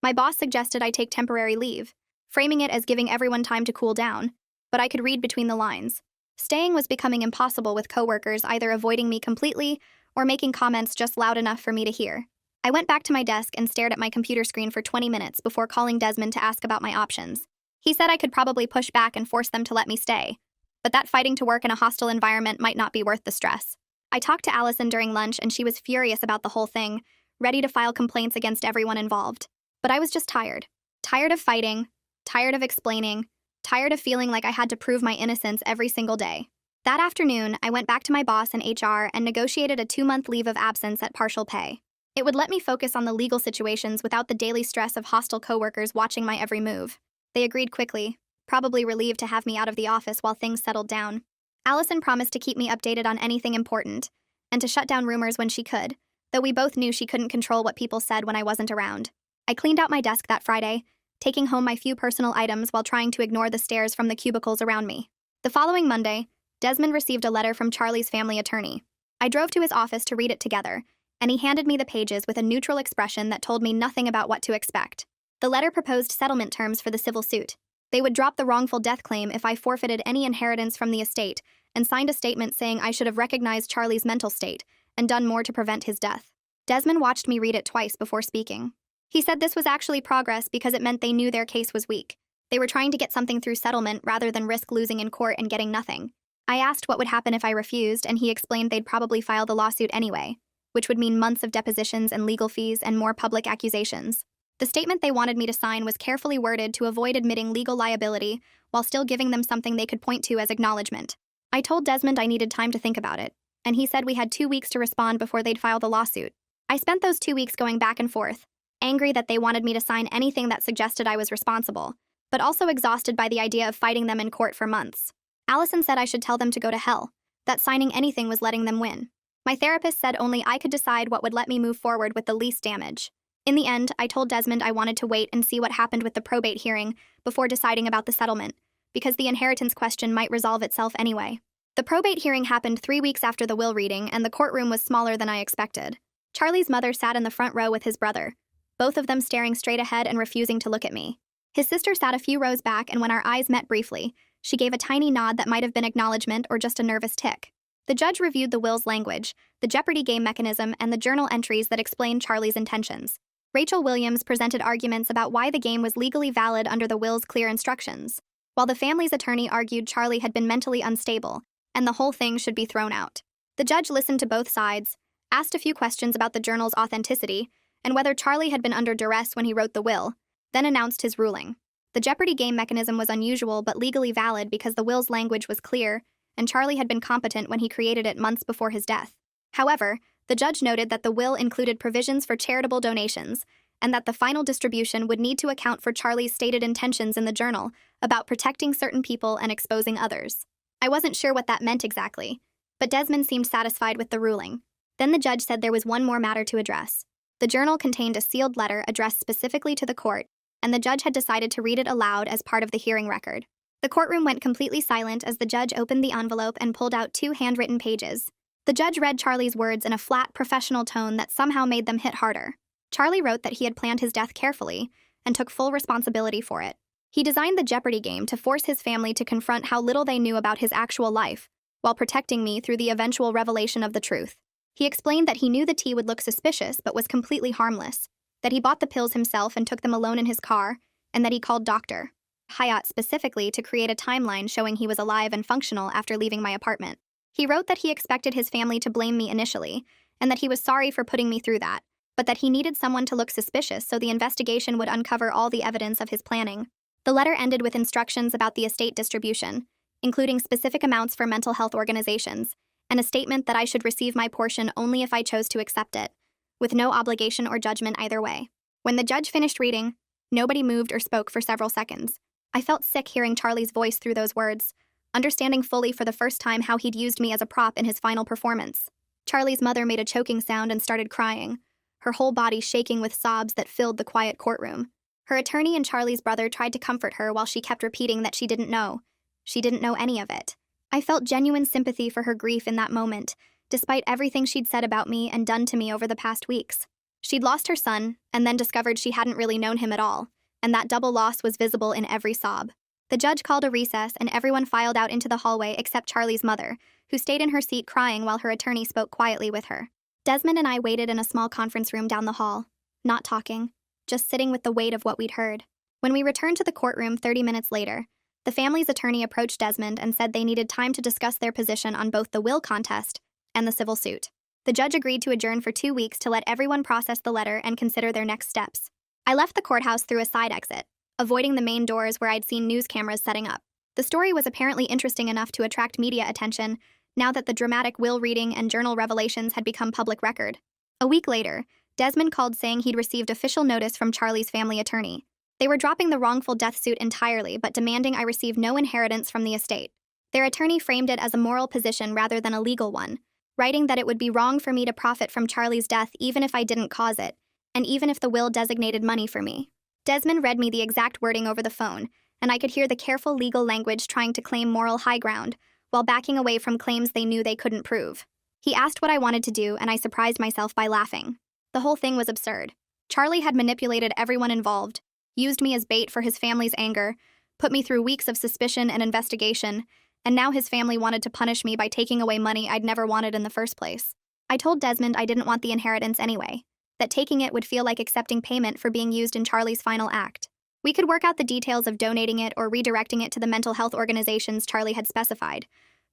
My boss suggested I take temporary leave, framing it as giving everyone time to cool down, but I could read between the lines. Staying was becoming impossible with coworkers either avoiding me completely or making comments just loud enough for me to hear. I went back to my desk and stared at my computer screen for 20 minutes before calling Desmond to ask about my options. He said I could probably push back and force them to let me stay, but that fighting to work in a hostile environment might not be worth the stress. I talked to Allison during lunch and she was furious about the whole thing, ready to file complaints against everyone involved. But I was just tired. Tired of fighting, tired of explaining, tired of feeling like I had to prove my innocence every single day. That afternoon, I went back to my boss in HR and negotiated a 2-month leave of absence at partial pay. It would let me focus on the legal situations without the daily stress of hostile coworkers watching my every move. They agreed quickly, probably relieved to have me out of the office while things settled down. Allison promised to keep me updated on anything important, and to shut down rumors when she could, though we both knew she couldn't control what people said when I wasn't around. I cleaned out my desk that Friday, taking home my few personal items while trying to ignore the stares from the cubicles around me. The following Monday, Desmond received a letter from Charlie's family attorney. I drove to his office to read it together, and he handed me the pages with a neutral expression that told me nothing about what to expect. The letter proposed settlement terms for the civil suit. They would drop the wrongful death claim if I forfeited any inheritance from the estate, and signed a statement saying I should have recognized Charlie's mental state and done more to prevent his death. Desmond watched me read it twice before speaking. He said this was actually progress because it meant they knew their case was weak. They were trying to get something through settlement rather than risk losing in court and getting nothing. I asked what would happen if I refused, and he explained they'd probably file the lawsuit anyway, which would mean months of depositions and legal fees and more public accusations. The statement they wanted me to sign was carefully worded to avoid admitting legal liability while still giving them something they could point to as acknowledgement. I told Desmond I needed time to think about it, and he said we had 2 weeks to respond before they'd file the lawsuit. I spent those 2 weeks going back and forth, angry that they wanted me to sign anything that suggested I was responsible, but also exhausted by the idea of fighting them in court for months. Allison said I should tell them to go to hell, that signing anything was letting them win. My therapist said only I could decide what would let me move forward with the least damage. In the end, I told Desmond I wanted to wait and see what happened with the probate hearing before deciding about the settlement, because the inheritance question might resolve itself anyway. The probate hearing happened 3 weeks after the will reading, and the courtroom was smaller than I expected. Charlie's mother sat in the front row with his brother, both of them staring straight ahead and refusing to look at me. His sister sat a few rows back, and when our eyes met briefly, she gave a tiny nod that might have been acknowledgement or just a nervous tick. The judge reviewed the will's language, the Jeopardy game mechanism, and the journal entries that explained Charlie's intentions. Rachel Williams presented arguments about why the game was legally valid under the will's clear instructions, while the family's attorney argued Charlie had been mentally unstable, and the whole thing should be thrown out. The judge listened to both sides, asked a few questions about the journal's authenticity, and whether Charlie had been under duress when he wrote the will, then announced his ruling. The Jeopardy game mechanism was unusual but legally valid because the will's language was clear, and Charlie had been competent when he created it months before his death. However, the judge noted that the will included provisions for charitable donations, and that the final distribution would need to account for Charlie's stated intentions in the journal about protecting certain people and exposing others. I wasn't sure what that meant exactly, but Desmond seemed satisfied with the ruling. Then the judge said there was one more matter to address. The journal contained a sealed letter addressed specifically to the court, and the judge had decided to read it aloud as part of the hearing record. The courtroom went completely silent as the judge opened the envelope and pulled out 2 handwritten pages. The judge read Charlie's words in a flat, professional tone that somehow made them hit harder. Charlie wrote that he had planned his death carefully and took full responsibility for it. He designed the Jeopardy game to force his family to confront how little they knew about his actual life, while protecting me through the eventual revelation of the truth. He explained that he knew the tea would look suspicious but was completely harmless, that he bought the pills himself and took them alone in his car, and that he called Dr. Hyatt specifically to create a timeline showing he was alive and functional after leaving my apartment. He wrote that he expected his family to blame me initially, and that he was sorry for putting me through that, but that he needed someone to look suspicious so the investigation would uncover all the evidence of his planning. The letter ended with instructions about the estate distribution, including specific amounts for mental health organizations, and a statement that I should receive my portion only if I chose to accept it, with no obligation or judgment either way. When the judge finished reading, nobody moved or spoke for several seconds. I felt sick hearing Charlie's voice through those words, understanding fully for the first time how he'd used me as a prop in his final performance. Charlie's mother made a choking sound and started crying, her whole body shaking with sobs that filled the quiet courtroom. Her attorney and Charlie's brother tried to comfort her while she kept repeating that she didn't know. She didn't know any of it. I felt genuine sympathy for her grief in that moment, despite everything she'd said about me and done to me over the past weeks. She'd lost her son, and then discovered she hadn't really known him at all, and that double loss was visible in every sob. The judge called a recess, and everyone filed out into the hallway except Charlie's mother, who stayed in her seat crying while her attorney spoke quietly with her. Desmond and I waited in a small conference room down the hall, not talking, just sitting with the weight of what we'd heard. When we returned to the courtroom 30 minutes later, the family's attorney approached Desmond and said they needed time to discuss their position on both the will contest and the civil suit. The judge agreed to adjourn for 2 weeks to let everyone process the letter and consider their next steps. I left the courthouse through a side exit, avoiding the main doors where I'd seen news cameras setting up. The story was apparently interesting enough to attract media attention now that the dramatic will reading and journal revelations had become public record. A week later, Desmond called saying he'd received official notice from Charlie's family attorney. They were dropping the wrongful death suit entirely but demanding I receive no inheritance from the estate. Their attorney framed it as a moral position rather than a legal one, writing that it would be wrong for me to profit from Charlie's death even if I didn't cause it, and even if the will designated money for me. Desmond read me the exact wording over the phone, and I could hear the careful legal language trying to claim moral high ground, while backing away from claims they knew they couldn't prove. He asked what I wanted to do, and I surprised myself by laughing. The whole thing was absurd. Charlie had manipulated everyone involved, used me as bait for his family's anger, put me through weeks of suspicion and investigation, and now his family wanted to punish me by taking away money I'd never wanted in the first place. I told Desmond I didn't want the inheritance anyway, that taking it would feel like accepting payment for being used in Charlie's final act. We could work out the details of donating it or redirecting it to the mental health organizations Charlie had specified,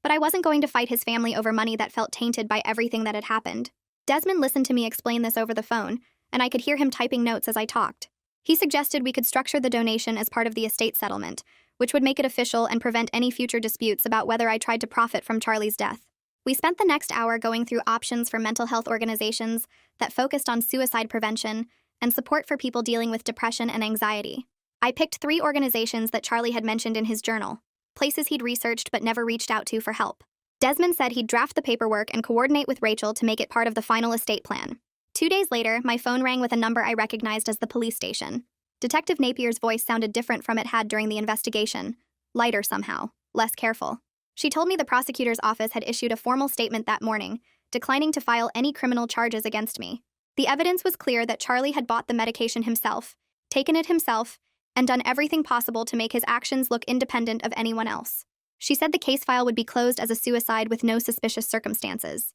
but I wasn't going to fight his family over money that felt tainted by everything that had happened. Desmond listened to me explain this over the phone, and I could hear him typing notes as I talked. He suggested we could structure the donation as part of the estate settlement, which would make it official and prevent any future disputes about whether I tried to profit from Charlie's death. We spent the next hour going through options for mental health organizations that focused on suicide prevention and support for people dealing with depression and anxiety. I picked 3 organizations that Charlie had mentioned in his journal, places he'd researched but never reached out to for help. Desmond said he'd draft the paperwork and coordinate with Rachel to make it part of the final estate plan. 2 days later, my phone rang with a number I recognized as the police station. Detective Napier's voice sounded different from it had during the investigation, lighter somehow, less careful. She told me the prosecutor's office had issued a formal statement that morning, declining to file any criminal charges against me. The evidence was clear that Charlie had bought the medication himself, taken it himself, and done everything possible to make his actions look independent of anyone else. She said the case file would be closed as a suicide with no suspicious circumstances.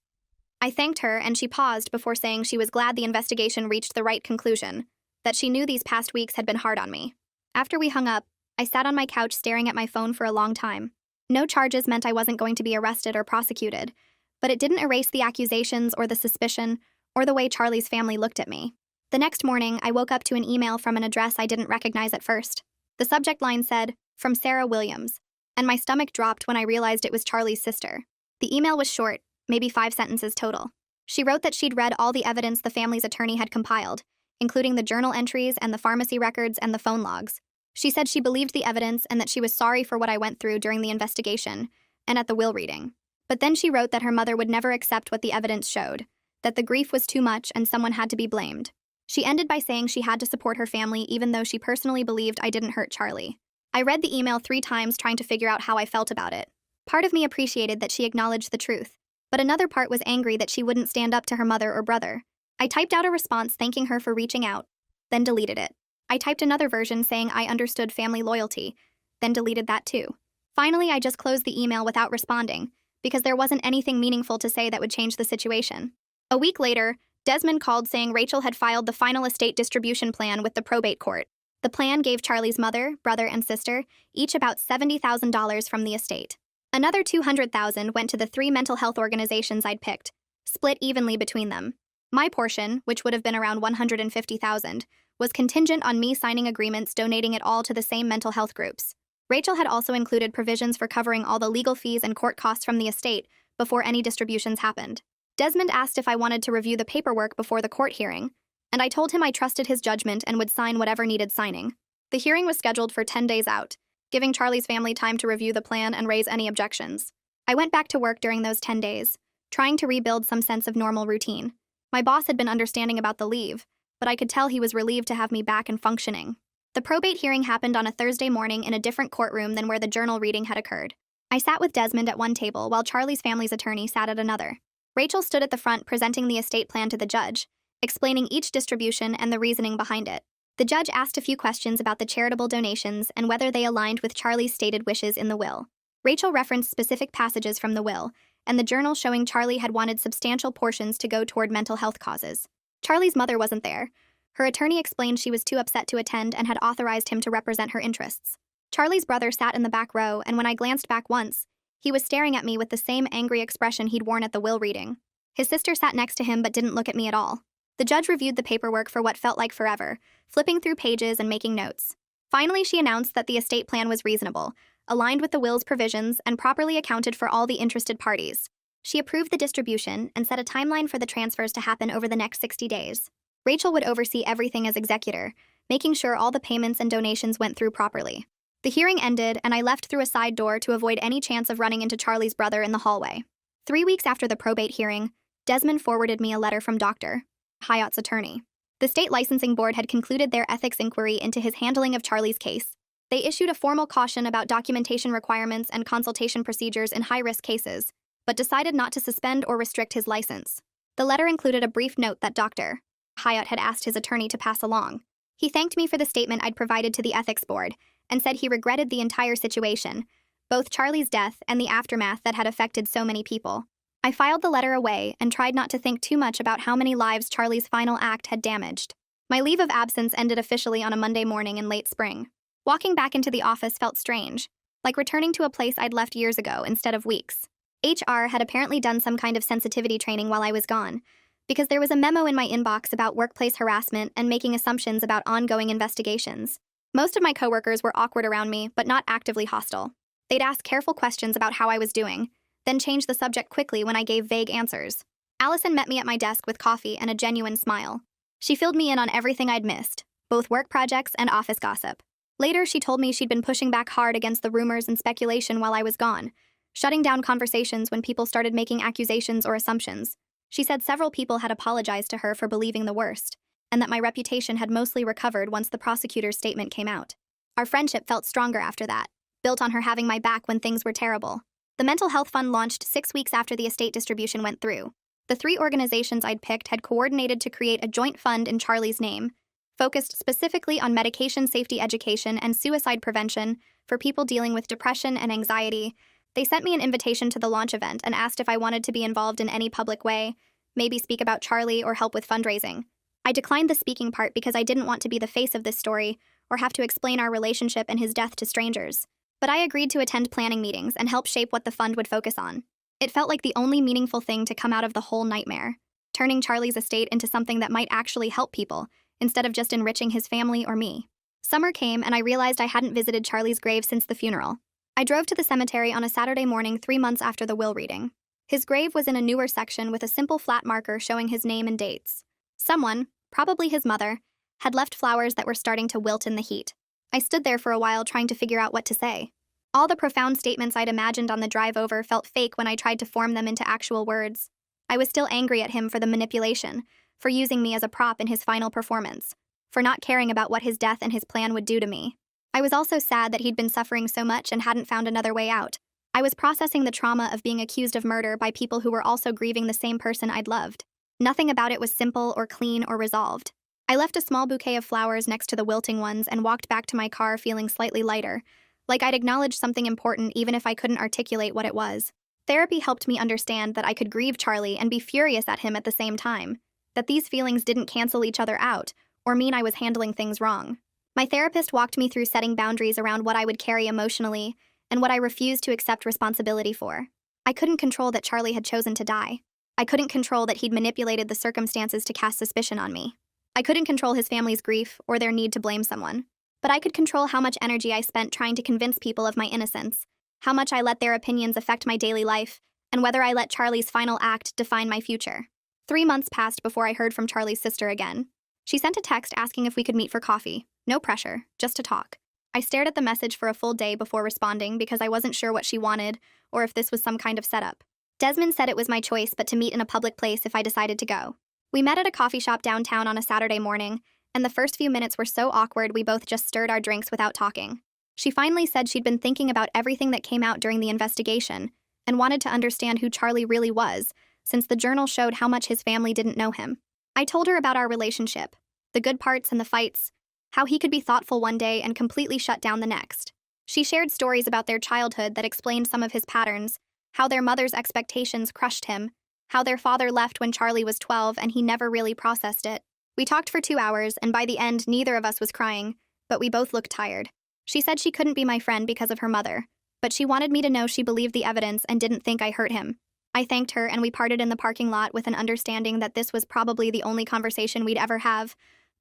I thanked her, and she paused before saying she was glad the investigation reached the right conclusion, that she knew these past weeks had been hard on me. After we hung up, I sat on my couch staring at my phone for a long time. No charges meant I wasn't going to be arrested or prosecuted, but it didn't erase the accusations or the suspicion or the way Charlie's family looked at me. The next morning, I woke up to an email from an address I didn't recognize at first. The subject line said, "From Sarah Williams," and my stomach dropped when I realized it was Charlie's sister. The email was short, maybe 5 sentences total. She wrote that she'd read all the evidence the family's attorney had compiled, including the journal entries and the pharmacy records and the phone logs. She said she believed the evidence and that she was sorry for what I went through during the investigation and at the will reading. But then she wrote that her mother would never accept what the evidence showed, that the grief was too much and someone had to be blamed. She ended by saying she had to support her family even though she personally believed I didn't hurt Charlie. I read the email 3 times trying to figure out how I felt about it. Part of me appreciated that she acknowledged the truth, but another part was angry that she wouldn't stand up to her mother or brother. I typed out a response thanking her for reaching out, then deleted it. I typed another version saying I understood family loyalty, then deleted that too. Finally, I just closed the email without responding, because there wasn't anything meaningful to say that would change the situation. A week later, Desmond called saying Rachel had filed the final estate distribution plan with the probate court. The plan gave Charlie's mother, brother, and sister each about $70,000 from the estate. Another $200,000 went to the 3 mental health organizations I'd picked, split evenly between them. My portion, which would have been around $150,000, was contingent on me signing agreements donating it all to the same mental health groups. Rachel had also included provisions for covering all the legal fees and court costs from the estate before any distributions happened. Desmond asked if I wanted to review the paperwork before the court hearing, and I told him I trusted his judgment and would sign whatever needed signing. The hearing was scheduled for 10 days out, giving Charlie's family time to review the plan and raise any objections. I went back to work during those 10 days, trying to rebuild some sense of normal routine. My boss had been understanding about the leave, but I could tell he was relieved to have me back and functioning. The probate hearing happened on a Thursday morning in a different courtroom than where the journal reading had occurred. I sat with Desmond at one table while Charlie's family's attorney sat at another. Rachel stood at the front presenting the estate plan to the judge, explaining each distribution and the reasoning behind it. The judge asked a few questions about the charitable donations and whether they aligned with Charlie's stated wishes in the will. Rachel referenced specific passages from the will, and the journal showing Charlie had wanted substantial portions to go toward mental health causes. Charlie's mother wasn't there. Her attorney explained she was too upset to attend and had authorized him to represent her interests. Charlie's brother sat in the back row, and when I glanced back once, he was staring at me with the same angry expression he'd worn at the will reading. His sister sat next to him but didn't look at me at all. The judge reviewed the paperwork for what felt like forever, flipping through pages and making notes. Finally, she announced that the estate plan was reasonable, aligned with the will's provisions, and properly accounted for all the interested parties. She approved the distribution and set a timeline for the transfers to happen over the next 60 days. Rachel would oversee everything as executor, making sure all the payments and donations went through properly. The hearing ended, and I left through a side door to avoid any chance of running into Charlie's brother in the hallway. 3 weeks after the probate hearing, Desmond forwarded me a letter from Dr. Hyatt's attorney. The state licensing board had concluded their ethics inquiry into his handling of Charlie's case. They issued a formal caution about documentation requirements and consultation procedures in high-risk cases, but decided not to suspend or restrict his license. The letter included a brief note that Dr. Hyatt had asked his attorney to pass along. He thanked me for the statement I'd provided to the ethics board and said he regretted the entire situation, both Charlie's death and the aftermath that had affected so many people. I filed the letter away and tried not to think too much about how many lives Charlie's final act had damaged. My leave of absence ended officially on a Monday morning in late spring. Walking back into the office felt strange, like returning to a place I'd left years ago instead of weeks. HR had apparently done some kind of sensitivity training while I was gone, because there was a memo in my inbox about workplace harassment and making assumptions about ongoing investigations. Most of my coworkers were awkward around me, but not actively hostile. They'd ask careful questions about how I was doing, then change the subject quickly when I gave vague answers. Allison met me at my desk with coffee and a genuine smile. She filled me in on everything I'd missed, both work projects and office gossip. Later, she told me she'd been pushing back hard against the rumors and speculation while I was gone, shutting down conversations when people started making accusations or assumptions. She said several people had apologized to her for believing the worst, and that my reputation had mostly recovered once the prosecutor's statement came out. Our friendship felt stronger after that, built on her having my back when things were terrible. The mental health fund launched 6 weeks after the estate distribution went through. The 3 organizations I'd picked had coordinated to create a joint fund in Charlie's name, focused specifically on medication safety education and suicide prevention for people dealing with depression and anxiety. They sent me an invitation to the launch event and asked if I wanted to be involved in any public way, maybe speak about Charlie or help with fundraising. I declined the speaking part because I didn't want to be the face of this story or have to explain our relationship and his death to strangers. But I agreed to attend planning meetings and help shape what the fund would focus on. It felt like the only meaningful thing to come out of the whole nightmare, turning Charlie's estate into something that might actually help people, instead of just enriching his family or me. Summer came, and I realized I hadn't visited Charlie's grave since the funeral. I drove to the cemetery on a Saturday morning 3 months after the will reading. His grave was in a newer section with a simple flat marker showing his name and dates. Someone, probably his mother, had left flowers that were starting to wilt in the heat. I stood there for a while trying to figure out what to say. All the profound statements I'd imagined on the drive over felt fake when I tried to form them into actual words. I was still angry at him for the manipulation, for using me as a prop in his final performance, for not caring about what his death and his plan would do to me. I was also sad that he'd been suffering so much and hadn't found another way out. I was processing the trauma of being accused of murder by people who were also grieving the same person I'd loved. Nothing about it was simple or clean or resolved. I left a small bouquet of flowers next to the wilting ones and walked back to my car feeling slightly lighter, like I'd acknowledged something important even if I couldn't articulate what it was. Therapy helped me understand that I could grieve Charlie and be furious at him at the same time, that these feelings didn't cancel each other out or mean I was handling things wrong. My therapist walked me through setting boundaries around what I would carry emotionally and what I refused to accept responsibility for. I couldn't control that Charlie had chosen to die. I couldn't control that he'd manipulated the circumstances to cast suspicion on me. I couldn't control his family's grief or their need to blame someone. But I could control how much energy I spent trying to convince people of my innocence, how much I let their opinions affect my daily life, and whether I let Charlie's final act define my future. 3 months passed before I heard from Charlie's sister again. She sent a text asking if we could meet for coffee. No pressure, just to talk. I stared at the message for a full day before responding because I wasn't sure what she wanted or if this was some kind of setup. Desmond said it was my choice but to meet in a public place if I decided to go. We met at a coffee shop downtown on a Saturday morning, and the first few minutes were so awkward we both just stirred our drinks without talking. She finally said she'd been thinking about everything that came out during the investigation and wanted to understand who Charlie really was, since the journal showed how much his family didn't know him. I told her about our relationship, the good parts and the fights, how he could be thoughtful one day and completely shut down the next. She shared stories about their childhood that explained some of his patterns, how their mother's expectations crushed him, how their father left when Charlie was 12 and he never really processed it. We talked for 2 hours, and by the end, neither of us was crying, but we both looked tired. She said she couldn't be my friend because of her mother, but she wanted me to know she believed the evidence and didn't think I hurt him. I thanked her, and we parted in the parking lot with an understanding that this was probably the only conversation we'd ever have,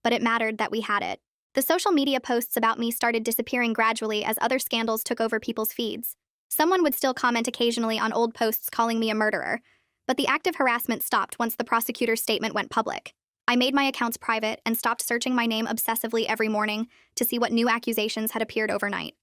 but it mattered that we had it. The social media posts about me started disappearing gradually as other scandals took over people's feeds. Someone would still comment occasionally on old posts calling me a murderer, but the active harassment stopped once the prosecutor's statement went public. I made my accounts private and stopped searching my name obsessively every morning to see what new accusations had appeared overnight.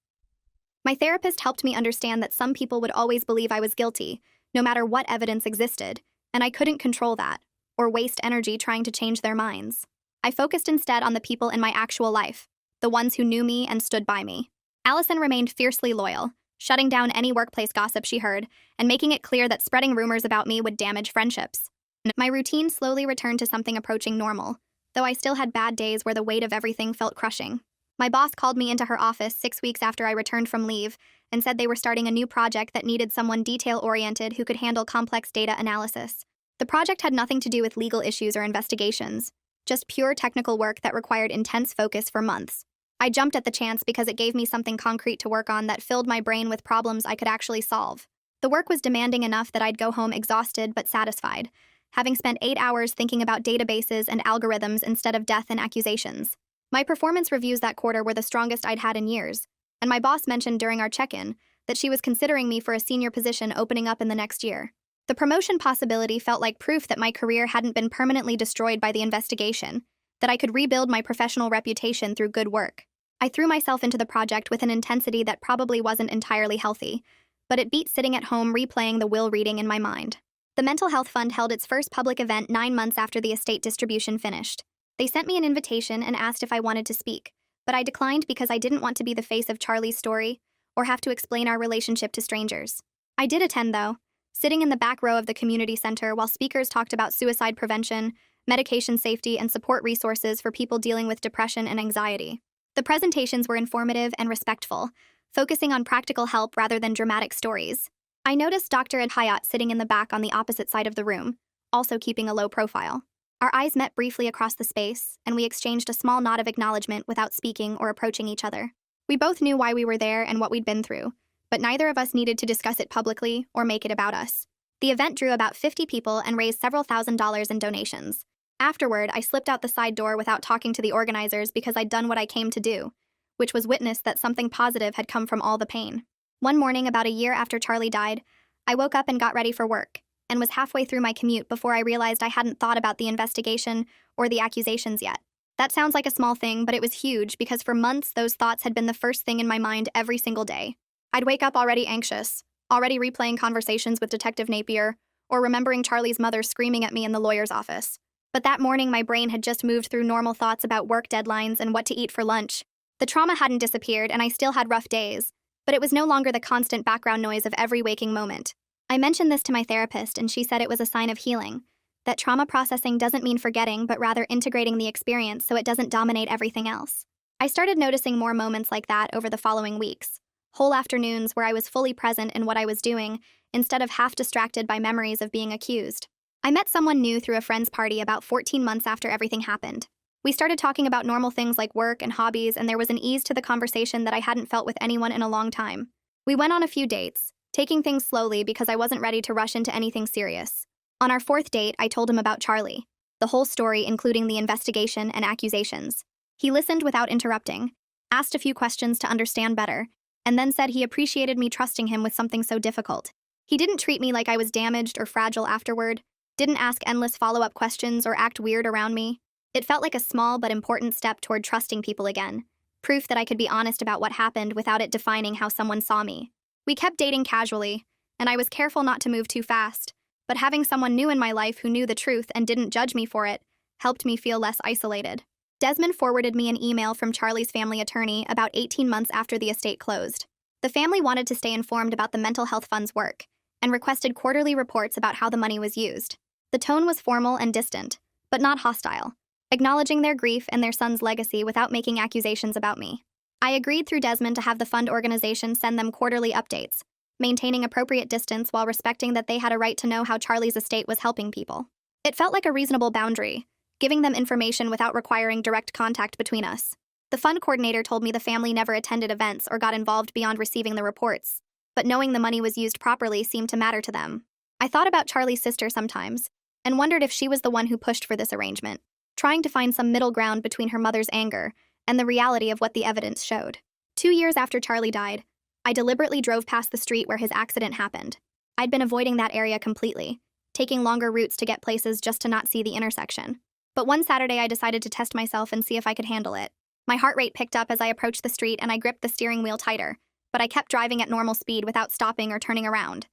My therapist helped me understand that some people would always believe I was guilty, no matter what evidence existed, and I couldn't control that, or waste energy trying to change their minds. I focused instead on the people in my actual life, the ones who knew me and stood by me. Allison remained fiercely loyal, shutting down any workplace gossip she heard, and making it clear that spreading rumors about me would damage friendships. My routine slowly returned to something approaching normal, though I still had bad days where the weight of everything felt crushing. My boss called me into her office 6 weeks after I returned from leave and said they were starting a new project that needed someone detail-oriented who could handle complex data analysis. The project had nothing to do with legal issues or investigations, just pure technical work that required intense focus for months. I jumped at the chance because it gave me something concrete to work on that filled my brain with problems I could actually solve. The work was demanding enough that I'd go home exhausted but satisfied, having spent 8 hours thinking about databases and algorithms instead of death and accusations. My performance reviews that quarter were the strongest I'd had in years, and my boss mentioned during our check-in that she was considering me for a senior position opening up in the next year. The promotion possibility felt like proof that my career hadn't been permanently destroyed by the investigation, that I could rebuild my professional reputation through good work. I threw myself into the project with an intensity that probably wasn't entirely healthy, but it beat sitting at home replaying the will reading in my mind. The Mental Health Fund held its first public event 9 months after the estate distribution finished. They sent me an invitation and asked if I wanted to speak, but I declined because I didn't want to be the face of Charlie's story or have to explain our relationship to strangers. I did attend, though, sitting in the back row of the community center while speakers talked about suicide prevention, medication safety, and support resources for people dealing with depression and anxiety. The presentations were informative and respectful, focusing on practical help rather than dramatic stories. I noticed Dr. Hayat sitting in the back on the opposite side of the room, also keeping a low profile. Our eyes met briefly across the space, and we exchanged a small nod of acknowledgement without speaking or approaching each other. We both knew why we were there and what we'd been through, but neither of us needed to discuss it publicly or make it about us. The event drew about 50 people and raised several $1,000s in donations. Afterward, I slipped out the side door without talking to the organizers because I'd done what I came to do, which was witness that something positive had come from all the pain. One morning, about a year after Charlie died, I woke up and got ready for work, and was halfway through my commute before I realized I hadn't thought about the investigation or the accusations yet. That sounds like a small thing, but it was huge because for months those thoughts had been the first thing in my mind every single day. I'd wake up already anxious, already replaying conversations with Detective Napier, or remembering Charlie's mother screaming at me in the lawyer's office. But that morning my brain had just moved through normal thoughts about work deadlines and what to eat for lunch. The trauma hadn't disappeared and I still had rough days, but it was no longer the constant background noise of every waking moment. I mentioned this to my therapist and she said it was a sign of healing, that trauma processing doesn't mean forgetting but rather integrating the experience so it doesn't dominate everything else. I started noticing more moments like that over the following weeks, whole afternoons where I was fully present in what I was doing instead of half distracted by memories of being accused. I met someone new through a friend's party about 14 months after everything happened. We started talking about normal things like work and hobbies, and there was an ease to the conversation that I hadn't felt with anyone in a long time. We went on a few dates, taking things slowly because I wasn't ready to rush into anything serious. On our 4th date, I told him about Charlie, the whole story including the investigation and accusations. He listened without interrupting, asked a few questions to understand better, and then said he appreciated me trusting him with something so difficult. He didn't treat me like I was damaged or fragile afterward, didn't ask endless follow-up questions or act weird around me. It felt like a small but important step toward trusting people again, proof that I could be honest about what happened without it defining how someone saw me. We kept dating casually, and I was careful not to move too fast, but having someone new in my life who knew the truth and didn't judge me for it helped me feel less isolated. Desmond forwarded me an email from Charlie's family attorney about 18 months after the estate closed. The family wanted to stay informed about the Mental Health Fund's work and requested quarterly reports about how the money was used. The tone was formal and distant, but not hostile, acknowledging their grief and their son's legacy without making accusations about me. I agreed through Desmond to have the fund organization send them quarterly updates, maintaining appropriate distance while respecting that they had a right to know how Charlie's estate was helping people. It felt like a reasonable boundary, giving them information without requiring direct contact between us. The fund coordinator told me the family never attended events or got involved beyond receiving the reports, but knowing the money was used properly seemed to matter to them. I thought about Charlie's sister sometimes, and wondered if she was the one who pushed for this arrangement, trying to find some middle ground between her mother's anger and the reality of what the evidence showed. 2 years after Charlie died, I deliberately drove past the street where his accident happened. I'd been avoiding that area completely, taking longer routes to get places just to not see the intersection. But one Saturday I decided to test myself and see if I could handle it. My heart rate picked up as I approached the street and I gripped the steering wheel tighter, but I kept driving at normal speed without stopping or turning around.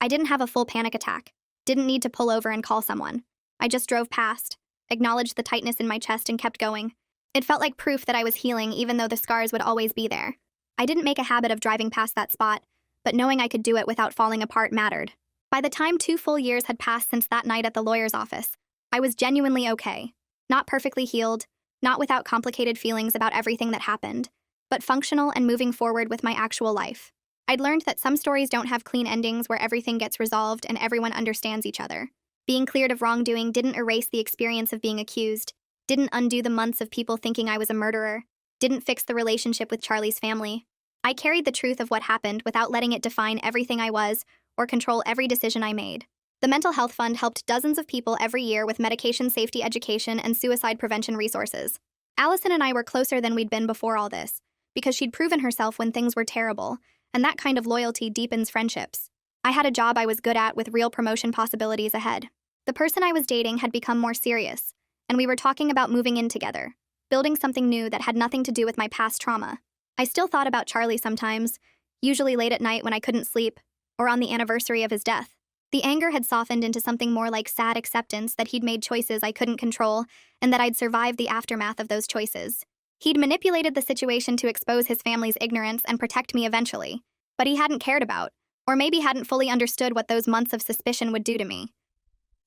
I didn't have a full panic attack, didn't need to pull over and call someone. I just drove past, acknowledged the tightness in my chest and kept going. It felt like proof that I was healing even though the scars would always be there. I didn't make a habit of driving past that spot, but knowing I could do it without falling apart mattered. By the time 2 full years had passed since that night at the lawyer's office, I was genuinely okay. Not perfectly healed, not without complicated feelings about everything that happened, but functional and moving forward with my actual life. I'd learned that some stories don't have clean endings where everything gets resolved and everyone understands each other. Being cleared of wrongdoing didn't erase the experience of being accused, didn't undo the months of people thinking I was a murderer, didn't fix the relationship with Charlie's family. I carried the truth of what happened without letting it define everything I was or control every decision I made. The Mental Health Fund helped dozens of people every year with medication safety education and suicide prevention resources. Allison and I were closer than we'd been before all this, because she'd proven herself when things were terrible, and that kind of loyalty deepens friendships. I had a job I was good at with real promotion possibilities ahead. The person I was dating had become more serious, and we were talking about moving in together, building something new that had nothing to do with my past trauma. I still thought about Charlie sometimes, usually late at night when I couldn't sleep, or on the anniversary of his death. The anger had softened into something more like sad acceptance that he'd made choices I couldn't control, and that I'd survived the aftermath of those choices. He'd manipulated the situation to expose his family's ignorance and protect me eventually, but he hadn't cared about, or maybe hadn't fully understood what those months of suspicion would do to me.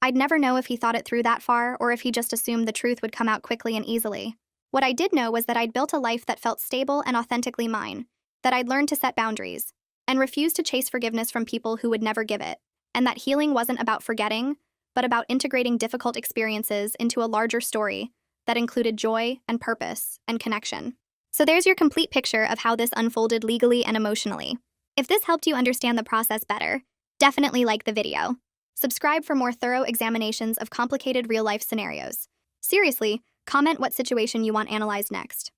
I'd never know if he thought it through that far, or if he just assumed the truth would come out quickly and easily. What I did know was that I'd built a life that felt stable and authentically mine, that I'd learned to set boundaries, and refuse to chase forgiveness from people who would never give it, and that healing wasn't about forgetting, but about integrating difficult experiences into a larger story that included joy and purpose and connection. So there's your complete picture of how this unfolded legally and emotionally. If this helped you understand the process better, definitely like the video. Subscribe for more thorough examinations of complicated real-life scenarios. Seriously, comment what situation you want analyzed next.